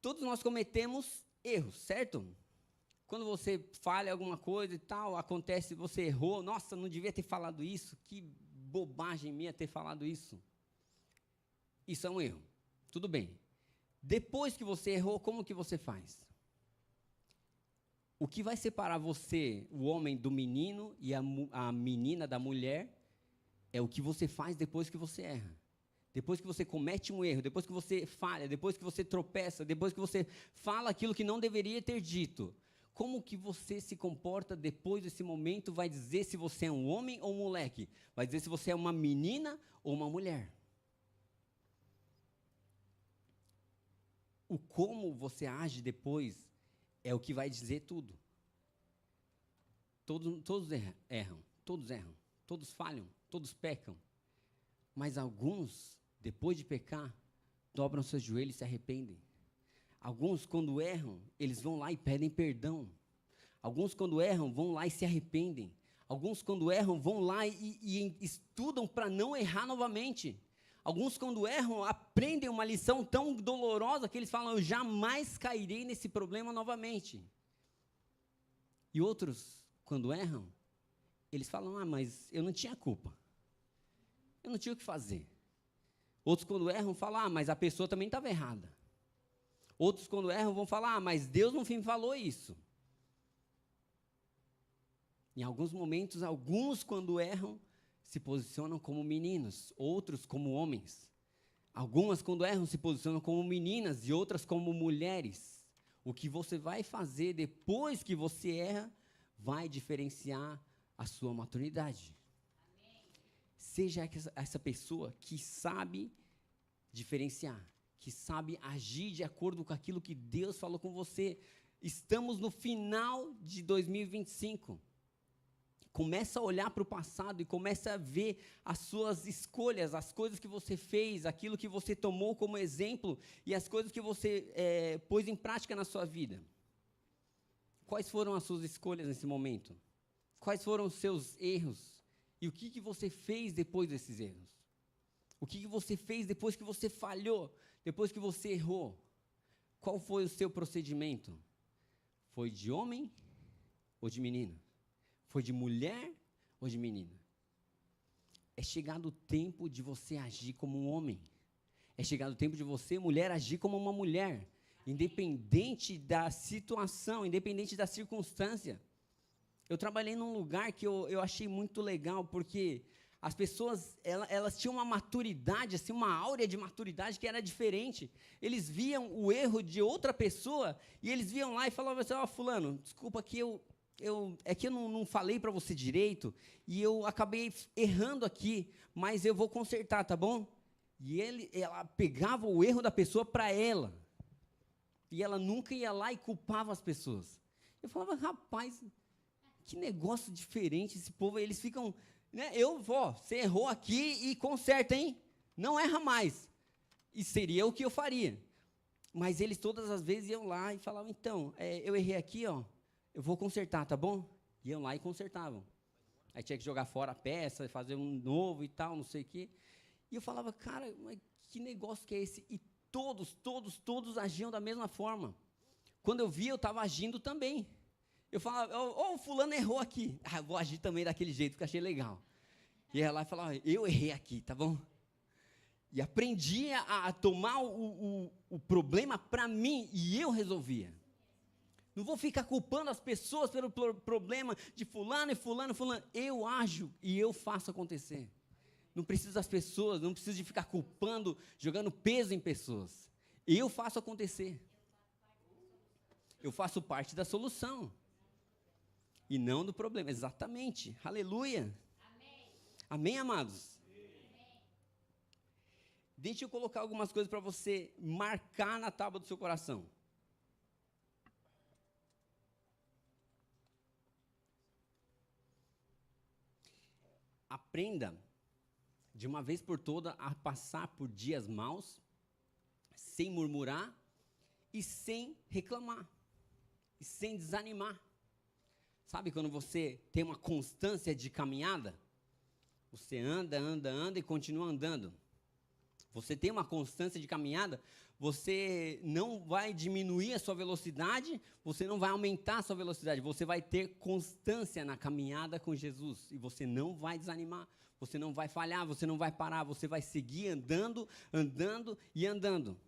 Todos nós cometemos erros, certo? Quando você falha alguma coisa e tal, acontece, você errou, nossa, não devia ter falado isso, que bobagem minha ter falado isso. Isso é um erro. Tudo bem. Depois que você errou, como que você faz? O que vai separar você, o homem, do menino e a menina da mulher, é o que você faz depois que você erra. Depois que você comete um erro, depois que você falha, depois que você tropeça, depois que você fala aquilo que não deveria ter dito. Como que você se comporta depois desse momento vai dizer se você é um homem ou um moleque. Vai dizer se você é uma menina ou uma mulher. O como você age depois é o que vai dizer tudo. Todos erram, todos falham, todos pecam. Mas alguns, depois de pecar, dobram seus joelhos e se arrependem. Alguns, quando erram, eles vão lá e pedem perdão. Alguns, quando erram, vão lá e se arrependem. Alguns, quando erram, vão lá e estudam para não errar novamente. Alguns, quando erram, aprendem uma lição tão dolorosa que eles falam, eu jamais cairei nesse problema novamente. E outros, quando erram, eles falam, mas eu não tinha culpa. Eu não tinha o que fazer. Outros, quando erram, falam, mas a pessoa também estava errada. Outros, quando erram, vão falar, mas Deus no fim falou isso. Em alguns momentos, alguns, quando erram, se posicionam como meninos, outros como homens. Algumas, quando erram, se posicionam como meninas e outras como mulheres. O que você vai fazer depois que você erra, vai diferenciar a sua maturidade. Amém. Seja essa pessoa que sabe diferenciar, que sabe agir de acordo com aquilo que Deus falou com você. Estamos no final de 2025. Começa a olhar para o passado e começa a ver as suas escolhas, as coisas que você fez, aquilo que você tomou como exemplo e as coisas que você pôs em prática na sua vida. Quais foram as suas escolhas nesse momento? Quais foram os seus erros? E o que você fez depois desses erros? O que você fez depois que você falhou? Depois que você errou? Qual foi o seu procedimento? Foi de homem ou de menino? Foi de mulher ou de menina? É chegado o tempo de você agir como um homem. É chegado o tempo de você, mulher, agir como uma mulher. Independente da situação, independente da circunstância. Eu trabalhei num lugar que eu achei muito legal, porque as pessoas, elas tinham uma maturidade, assim, uma áurea de maturidade que era diferente. Eles viam o erro de outra pessoa, e eles viam lá e falavam assim, fulano, desculpa que é que eu não falei para você direito, e eu acabei errando aqui, mas eu vou consertar, tá bom? E ela pegava o erro da pessoa para ela. E ela nunca ia lá e culpava as pessoas. Eu falava, rapaz, que negócio diferente esse povo. Eles ficam, né? Você errou aqui e conserta, hein? Não erra mais. E seria o que eu faria. Mas eles todas as vezes iam lá e falavam, então, eu errei aqui, ó, eu vou consertar, tá bom? Iam lá e consertavam. Aí tinha que jogar fora a peça, fazer um novo e tal, não sei o quê. E eu falava, cara, mas que negócio que é esse? E todos agiam da mesma forma. Quando eu via, eu estava agindo também. Eu falava, o fulano errou aqui. Eu vou agir também daquele jeito, porque achei legal. E ia lá e falava, eu errei aqui, tá bom? E aprendi a tomar o problema para mim, e eu resolvia. Não vou ficar culpando as pessoas pelo problema de fulano e fulano. Eu ajo e eu faço acontecer. Não preciso das pessoas, não preciso de ficar culpando, jogando peso em pessoas. Eu faço acontecer. Eu faço parte da solução. E não do problema. Exatamente. Aleluia. Amém, amém, amados? Amém. Deixa eu colocar algumas coisas para você marcar na tábua do seu coração. Aprenda de uma vez por toda a passar por dias maus, sem murmurar e sem reclamar, e sem desanimar. Sabe quando você tem uma constância de caminhada? Você anda e continua andando. Você tem uma constância de caminhada, você não vai diminuir a sua velocidade, você não vai aumentar a sua velocidade, você vai ter constância na caminhada com Jesus, e você não vai desanimar. Você não vai falhar, você não vai parar, você vai seguir andando e andando.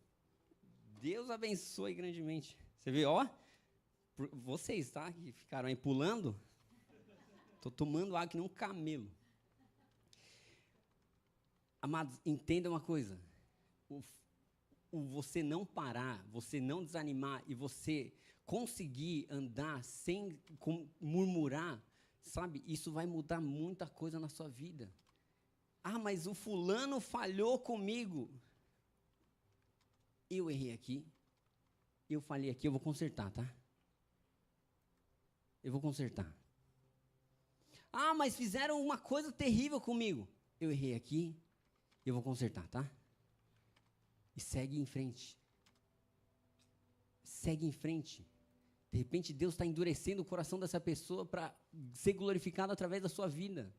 Deus abençoe grandemente. Você vê, vocês, tá? Que ficaram aí pulando. Estou tomando água que nem um camelo. Amados, entenda uma coisa. Você não parar, você não desanimar e você conseguir andar sem murmurar, sabe, isso vai mudar muita coisa na sua vida. Mas o fulano falhou comigo. Eu errei aqui. Eu falhei aqui, eu vou consertar, tá? Eu vou consertar. Mas fizeram uma coisa terrível comigo. Eu errei aqui, eu vou consertar, tá? E segue em frente. Segue em frente. De repente, Deus está endurecendo o coração dessa pessoa para ser glorificado através da sua vida.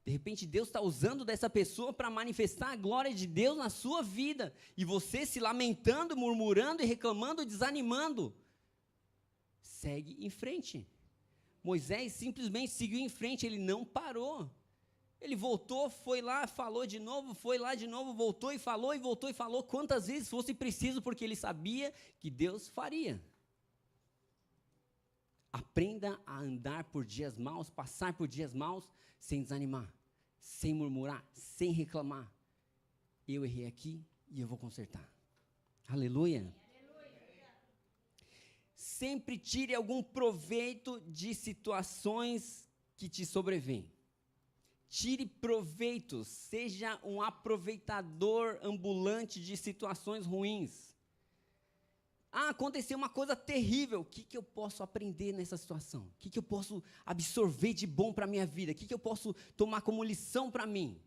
De repente, Deus está usando dessa pessoa para manifestar a glória de Deus na sua vida. E você se lamentando, murmurando e reclamando, desanimando. Segue em frente. Moisés simplesmente seguiu em frente, ele não parou. Ele voltou, foi lá, falou de novo, foi lá de novo, voltou e falou, e voltou e falou quantas vezes fosse preciso, porque ele sabia que Deus faria. Aprenda a andar por dias maus, passar por dias maus, sem desanimar, sem murmurar, sem reclamar. Eu errei aqui e eu vou consertar. Aleluia. Sempre tire algum proveito de situações que te sobrevêm. Tire proveito, seja um aproveitador ambulante de situações ruins. Aconteceu uma coisa terrível, o que eu posso aprender nessa situação? O que eu posso absorver de bom para a minha vida? O que eu posso tomar como lição para mim?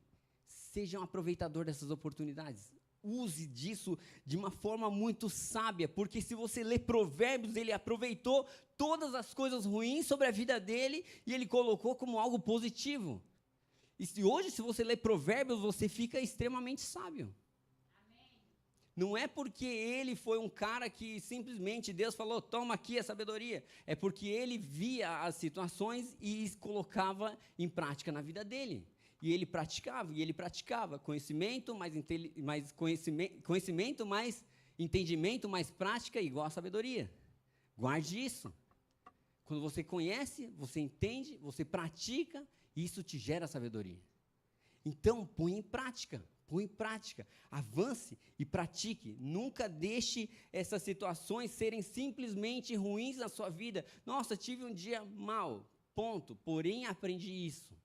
Seja um aproveitador dessas oportunidades. Use disso de uma forma muito sábia, porque se você ler Provérbios, ele aproveitou todas as coisas ruins sobre a vida dele e ele colocou como algo positivo. E se você ler Provérbios, você fica extremamente sábio. Amém. Não é porque ele foi um cara que simplesmente Deus falou, toma aqui a sabedoria. É porque ele via as situações e colocava em prática na vida dele. E ele praticava. Conhecimento, mais conhecimento, mais entendimento, mais prática, igual a sabedoria. Guarde isso. Quando você conhece, você entende, você pratica, isso te gera sabedoria. Então, põe em prática. Avance e pratique. Nunca deixe essas situações serem simplesmente ruins na sua vida. Nossa, tive um dia mau, ponto. Porém, aprendi isso.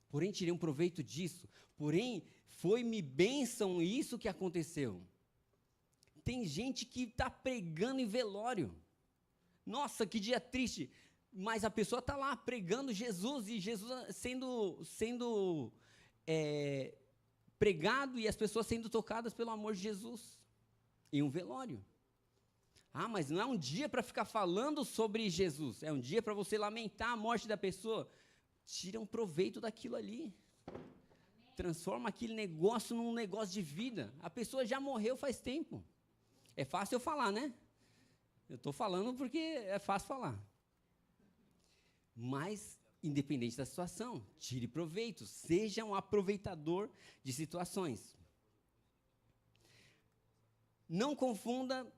Porém, tirei um proveito disso. Porém, foi-me bênção isso que aconteceu. Tem gente que está pregando em velório. Nossa, que dia triste. Mas a pessoa está lá pregando Jesus e Jesus sendo pregado e as pessoas sendo tocadas pelo amor de Jesus. Em um velório. Ah, mas não é um dia para ficar falando sobre Jesus. É um dia para você lamentar a morte da pessoa. Tira um proveito daquilo ali. Transforma aquele negócio num negócio de vida. A pessoa já morreu faz tempo. É fácil eu falar, né? Eu estou falando porque é fácil falar. Mas, independente da situação, tire proveito. Seja um aproveitador de situações. Não confunda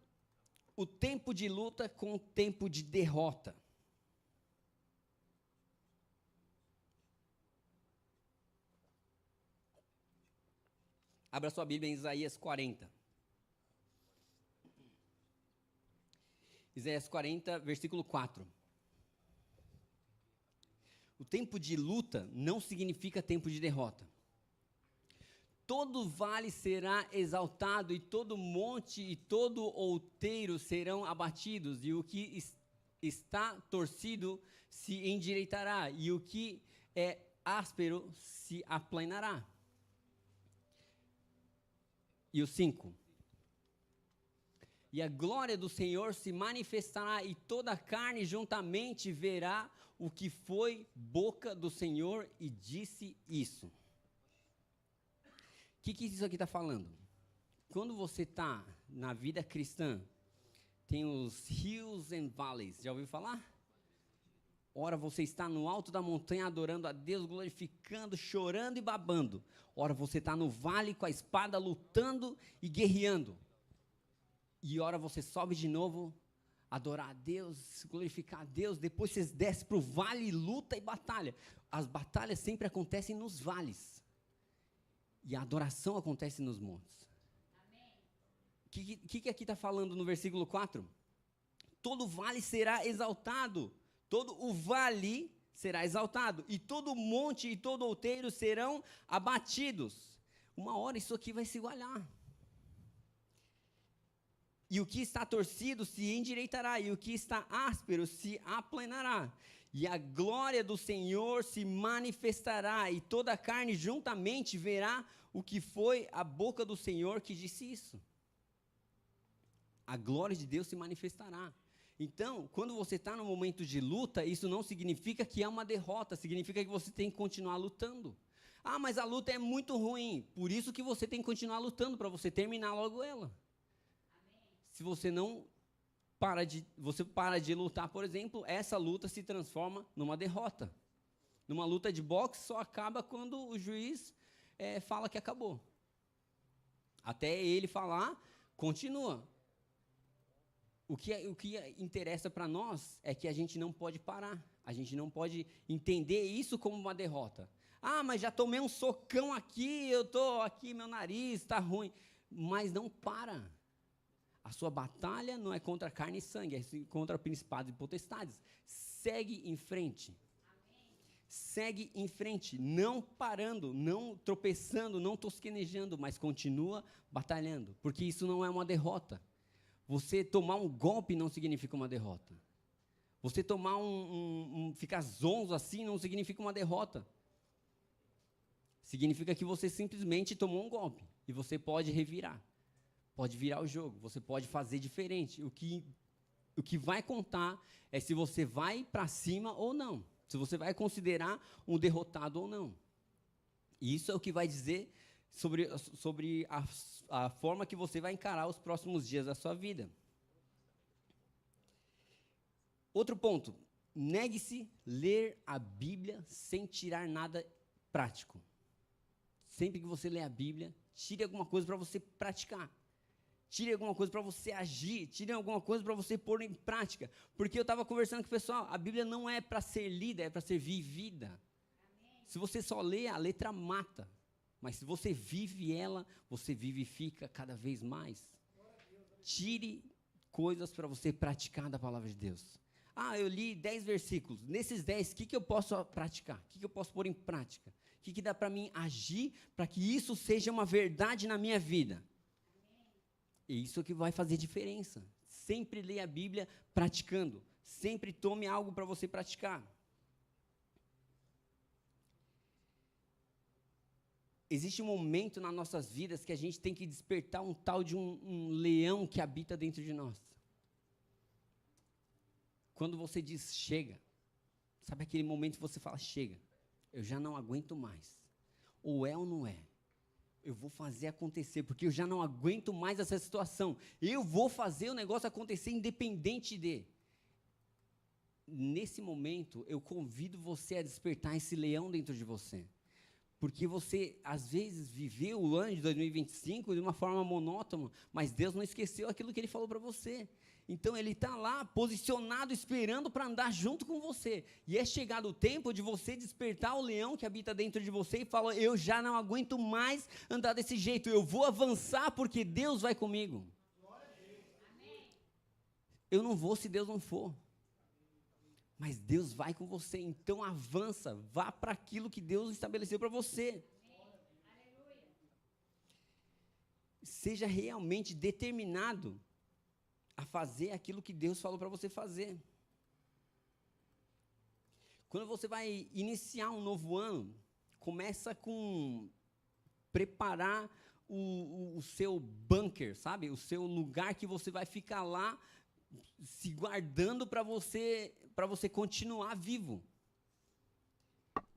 o tempo de luta com o tempo de derrota. Abra sua Bíblia em Isaías 40. Isaías 40, versículo 4. O tempo de luta não significa tempo de derrota. Todo vale será exaltado, e todo monte e todo outeiro serão abatidos, e o que está torcido se endireitará, e o que é áspero se aplanará. E o 5. E a glória do Senhor se manifestará, e toda a carne juntamente verá o que foi boca do Senhor, e disse isso. O que isso aqui está falando? Quando você está na vida cristã, tem os hills and valleys, já ouviu falar? Ora você está no alto da montanha adorando a Deus, glorificando, chorando e babando. Ora você está no vale com a espada lutando e guerreando. E ora você sobe de novo, adorar a Deus, glorificar a Deus. Depois você desce para o vale, luta e batalha. As batalhas sempre acontecem nos vales. E a adoração acontece nos montes. O que aqui está falando no versículo 4? Todo vale será exaltado. Todo o vale será exaltado, e todo monte e todo outeiro serão abatidos. Uma hora isso aqui vai se igualar. E o que está torcido se endireitará, e o que está áspero se aplanará. E a glória do Senhor se manifestará, e toda a carne juntamente verá o que foi a boca do Senhor que disse isso. A glória de Deus se manifestará. Então, quando você está no momento de luta, isso não significa que é uma derrota, significa que você tem que continuar lutando. Ah, mas a luta é muito ruim, por isso que você tem que continuar lutando, para você terminar logo ela. Amém. Se você não para de lutar, por exemplo, essa luta se transforma numa derrota. Numa luta de boxe, só acaba quando o juiz fala que acabou. Até ele falar, continua. O que interessa para nós é que a gente não pode parar. A gente não pode entender isso como uma derrota. Ah, mas já tomei um socão aqui, eu estou aqui, meu nariz está ruim. Mas não para. A sua batalha não é contra carne e sangue, é contra principados e potestades. Segue em frente. Segue em frente, não parando, não tropeçando, não tosquenejando, mas continua batalhando. Porque isso não é uma derrota. Você tomar um golpe não significa uma derrota. Você tomar ficar zonzo assim não significa uma derrota. Significa que você simplesmente tomou um golpe. E você pode revirar. Pode virar o jogo. Você pode fazer diferente. O que vai contar é se você vai para cima ou não. Se você vai considerar um derrotado ou não. E isso é o que vai dizer sobre a forma que você vai encarar os próximos dias da sua vida. Outro ponto, negue-se ler a Bíblia sem tirar nada prático. Sempre que você lê a Bíblia, tire alguma coisa para você praticar. Tire alguma coisa para você agir. Tire alguma coisa para você pôr em prática. Porque eu estava conversando com o pessoal, a Bíblia não é para ser lida, é para ser vivida. Amém. Se você só lê, a letra mata. Mas se você vive ela, você vivifica cada vez mais. Tire coisas para você praticar da palavra de Deus. Ah, eu li 10 versículos. Nesses 10, o que eu posso praticar? O que eu posso pôr em prática? O que dá para mim agir para que isso seja uma verdade na minha vida? E isso é que vai fazer diferença. Sempre leia a Bíblia praticando. Sempre tome algo para você praticar. Existe um momento nas nossas vidas que a gente tem que despertar um tal de um leão que habita dentro de nós. Quando você diz chega, sabe aquele momento que você fala chega, eu já não aguento mais. Ou é ou não é? Eu vou fazer acontecer, porque eu já não aguento mais essa situação. Eu vou fazer o negócio acontecer independente de. Nesse momento, eu convido você a despertar esse leão dentro de você. Porque você, às vezes, viveu o ano de 2025 de uma forma monótona, mas Deus não esqueceu aquilo que Ele falou para você. Então, Ele está lá, posicionado, esperando para andar junto com você. E é chegado o tempo de você despertar o leão que habita dentro de você e falar, eu já não aguento mais andar desse jeito, eu vou avançar porque Deus vai comigo. Eu não vou se Deus não for. Mas Deus vai com você, então avança, vá para aquilo que Deus estabeleceu para você. Aleluia. Seja realmente determinado a fazer aquilo que Deus falou para você fazer. Quando você vai iniciar um novo ano, começa com preparar o seu bunker, sabe? O seu lugar que você vai ficar lá, se guardando para você continuar vivo.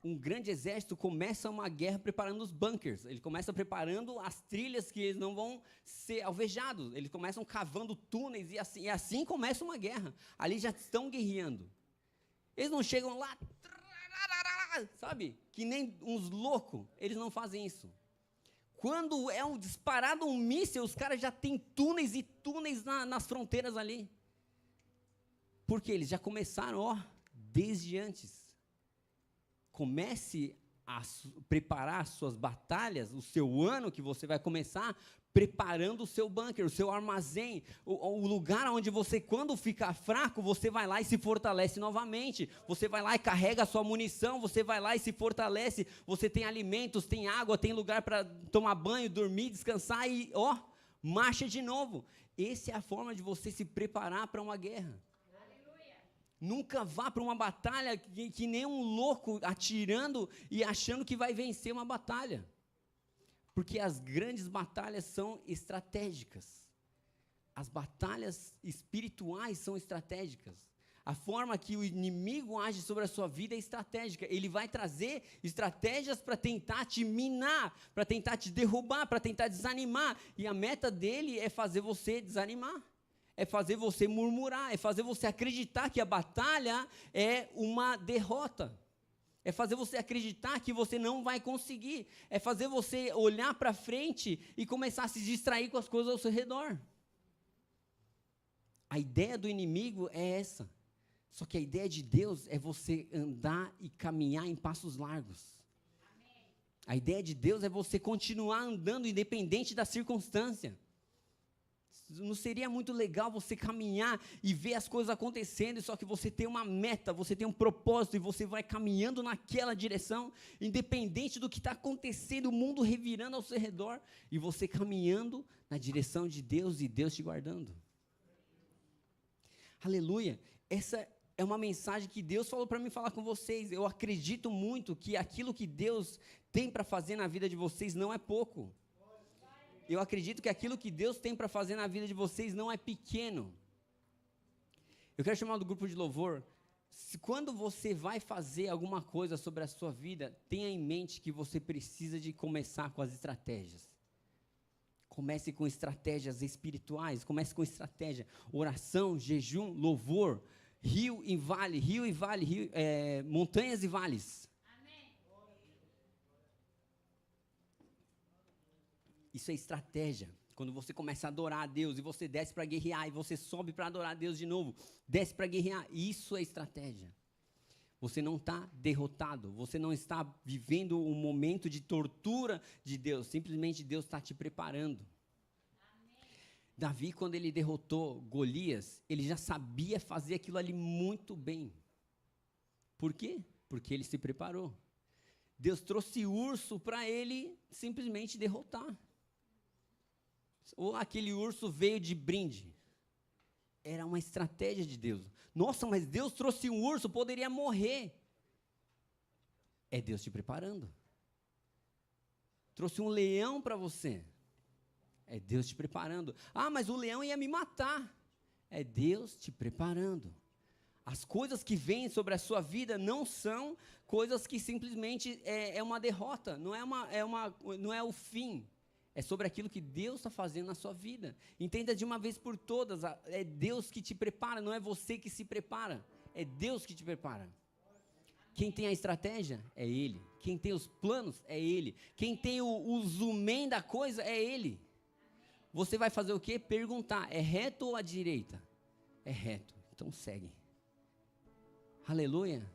Um grande exército começa uma guerra preparando os bunkers. Ele começa preparando as trilhas que eles não vão ser alvejados. Eles começam cavando túneis e assim começa uma guerra. Ali já estão guerreando. Eles não chegam lá, sabe? Que nem uns loucos. Eles não fazem isso. Quando é disparado um míssil, os caras já têm túneis e túneis nas fronteiras ali. Porque eles já começaram, desde antes. Comece a preparar as suas batalhas, o seu ano que você vai começar, preparando o seu bunker, o seu armazém, o lugar onde você, quando ficar fraco, você vai lá e se fortalece novamente. Você vai lá e carrega a sua munição, você vai lá e se fortalece. Você tem alimentos, tem água, tem lugar para tomar banho, dormir, descansar e, marcha de novo. Essa é a forma de você se preparar para uma guerra. Nunca vá para uma batalha que nem um louco atirando e achando que vai vencer uma batalha. Porque as grandes batalhas são estratégicas. As batalhas espirituais são estratégicas. A forma que o inimigo age sobre a sua vida é estratégica. Ele vai trazer estratégias para tentar te minar, para tentar te derrubar, para tentar desanimar. E a meta dele é fazer você desanimar. É fazer você murmurar, é fazer você acreditar que a batalha é uma derrota. É fazer você acreditar que você não vai conseguir. É fazer você olhar para frente e começar a se distrair com as coisas ao seu redor. A ideia do inimigo é essa. Só que a ideia de Deus é você andar e caminhar em passos largos. Amém. A ideia de Deus é você continuar andando independente da circunstância. Não seria muito legal você caminhar e ver as coisas acontecendo, só que você tem uma meta, você tem um propósito e você vai caminhando naquela direção, independente do que está acontecendo, o mundo revirando ao seu redor, e você caminhando na direção de Deus e Deus te guardando. Aleluia! Essa é uma mensagem que Deus falou para mim falar com vocês. Eu acredito muito que aquilo que Deus tem para fazer na vida de vocês não é pouco. Eu acredito que aquilo que Deus tem para fazer na vida de vocês não é pequeno. Eu quero chamar do grupo de louvor. Quando você vai fazer alguma coisa sobre a sua vida, tenha em mente que você precisa de começar com as estratégias. Comece com estratégias espirituais, comece com estratégia. Oração, jejum, louvor, rio e vale, montanhas e vales. Isso é estratégia. Quando você começa a adorar a Deus e você desce para guerrear e você sobe para adorar a Deus de novo, desce para guerrear, isso é estratégia. Você não está derrotado, você não está vivendo um momento de tortura de Deus, simplesmente Deus está te preparando. Amém. Davi, quando ele derrotou Golias, ele já sabia fazer aquilo ali muito bem. Por quê? Porque ele se preparou. Deus trouxe urso para ele simplesmente derrotar. Ou aquele urso veio de brinde. Era uma estratégia de Deus. Nossa, mas Deus trouxe um urso, poderia morrer. É Deus te preparando. Trouxe um leão para você. É Deus te preparando. Ah, mas o leão ia me matar. É Deus te preparando. As coisas que vêm sobre a sua vida não são coisas que simplesmente é uma derrota, não é o fim. É sobre aquilo que Deus está fazendo na sua vida. Entenda de uma vez por todas, é Deus que te prepara, não é você que se prepara. É Deus que te prepara. Quem tem a estratégia é Ele. Quem tem os planos é Ele. Quem tem o zoom da coisa é Ele. Você vai fazer o quê? Perguntar, é reto ou à direita? É reto, então segue. Aleluia.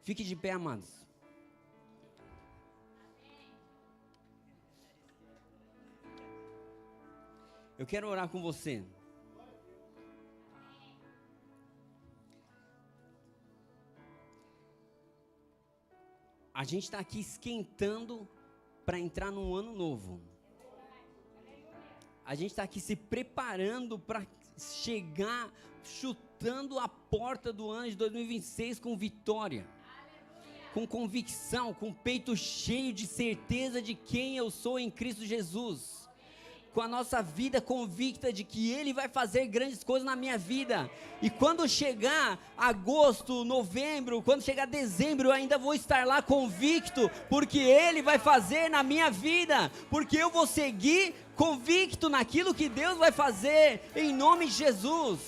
Fique de pé, amados. Eu quero orar com você. A gente está aqui esquentando para entrar num ano novo. A gente está aqui se preparando para chegar, chutando a porta do ano de 2026 com vitória. Com convicção, com o peito cheio de certeza de quem eu sou em Cristo Jesus. Com a nossa vida convicta de que Ele vai fazer grandes coisas na minha vida. E quando chegar agosto, novembro, quando chegar dezembro, eu ainda vou estar lá convicto, porque Ele vai fazer na minha vida, porque eu vou seguir convicto naquilo que Deus vai fazer, em nome de Jesus.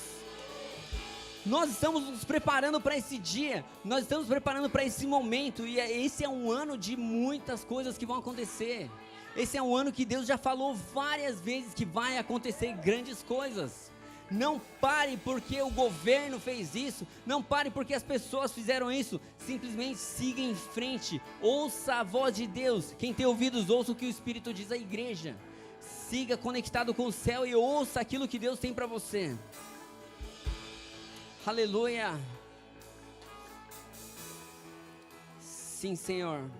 Nós estamos nos preparando para esse dia, nós estamos preparando para esse momento, e esse é um ano de muitas coisas que vão acontecer. Esse é um ano que Deus já falou várias vezes que vai acontecer grandes coisas. Não pare porque o governo fez isso, não pare porque as pessoas fizeram isso, simplesmente siga em frente, ouça a voz de Deus. Quem tem ouvidos, ouça o que o Espírito diz à igreja. Siga conectado com o céu e ouça aquilo que Deus tem para você. Aleluia. Sim, Senhor.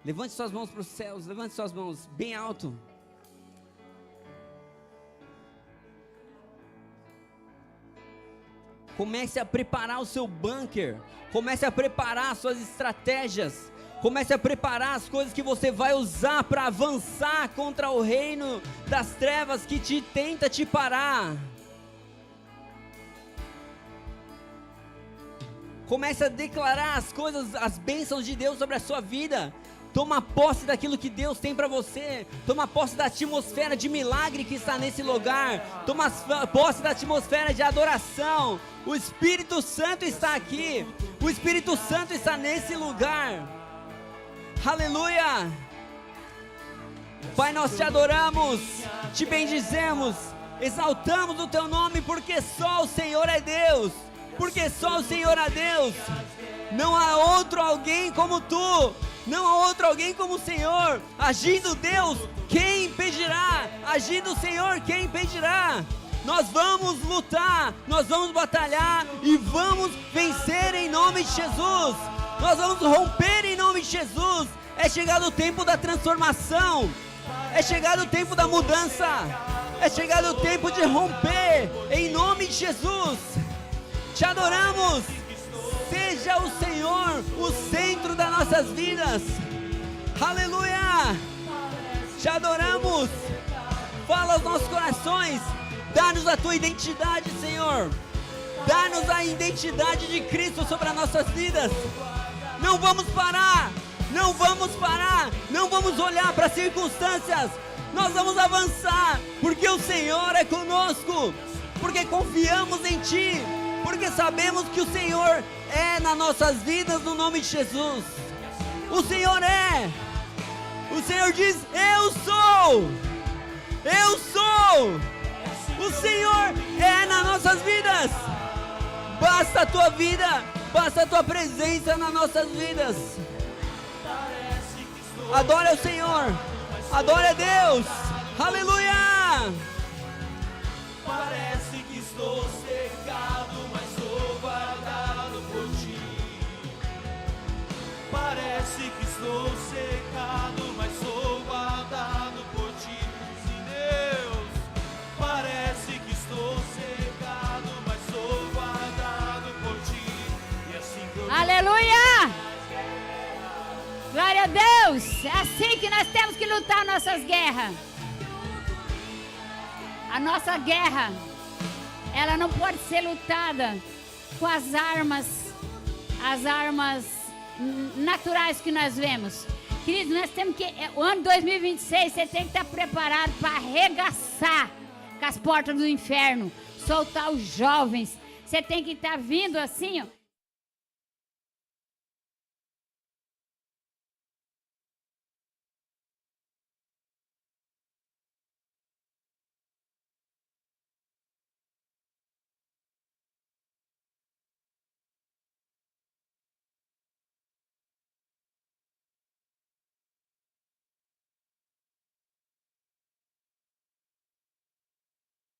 Levante suas mãos para os céus, levante suas mãos bem alto. Comece a preparar o seu bunker, comece a preparar as suas estratégias, comece a preparar as coisas que você vai usar para avançar contra o reino das trevas que tenta te parar. Comece a declarar as coisas, as bênçãos de Deus sobre a sua vida. Toma posse daquilo que Deus tem para você. Toma posse da atmosfera de milagre que está nesse lugar. Toma posse da atmosfera de adoração. O Espírito Santo está aqui. O Espírito Santo está nesse lugar. Aleluia. Pai, nós te adoramos, te bendizemos, exaltamos o teu nome, porque só o Senhor é Deus. Porque só o Senhor é Deus. Não há outro alguém como tu. Não há outro alguém como o Senhor. Agindo Deus, quem impedirá? Agindo o Senhor, quem impedirá? Nós vamos lutar, nós vamos batalhar e vamos vencer em nome de Jesus. Nós vamos romper em nome de Jesus. É chegado o tempo da transformação. É chegado o tempo da mudança. É chegado o tempo de romper em nome de Jesus. Te adoramos. Seja o Senhor o centro das nossas vidas. Aleluia. Te adoramos. Fala aos nossos corações. Dá-nos a tua identidade, Senhor. Dá-nos a identidade de Cristo sobre as nossas vidas. Não vamos parar. Não vamos parar. Não vamos olhar para as circunstâncias. Nós vamos avançar. Porque o Senhor é conosco. Porque confiamos em Ti. Porque sabemos que o Senhor é nas nossas vidas, no nome de Jesus. O Senhor é. O Senhor diz: eu sou. Eu sou. O Senhor é nas nossas vidas. Basta a tua vida. Basta a tua presença nas nossas vidas. Adore o Senhor. Adore a Deus. Aleluia. Parece que estou secado, mas sou guardado por ti. Parece que estou secado, mas sou guardado por ti. Sim, Deus. Parece que estou secado, mas sou guardado por ti. E assim que eu... Aleluia! Glória a Deus! É assim que nós temos que lutar nossas guerras. A nossa guerra, ela não pode ser lutada com as armas naturais que nós vemos. Queridos, nós temos que, o ano 2026, você tem que estar preparado para arregaçar com as portas do inferno, soltar os jovens. Você tem que estar vindo assim, ó,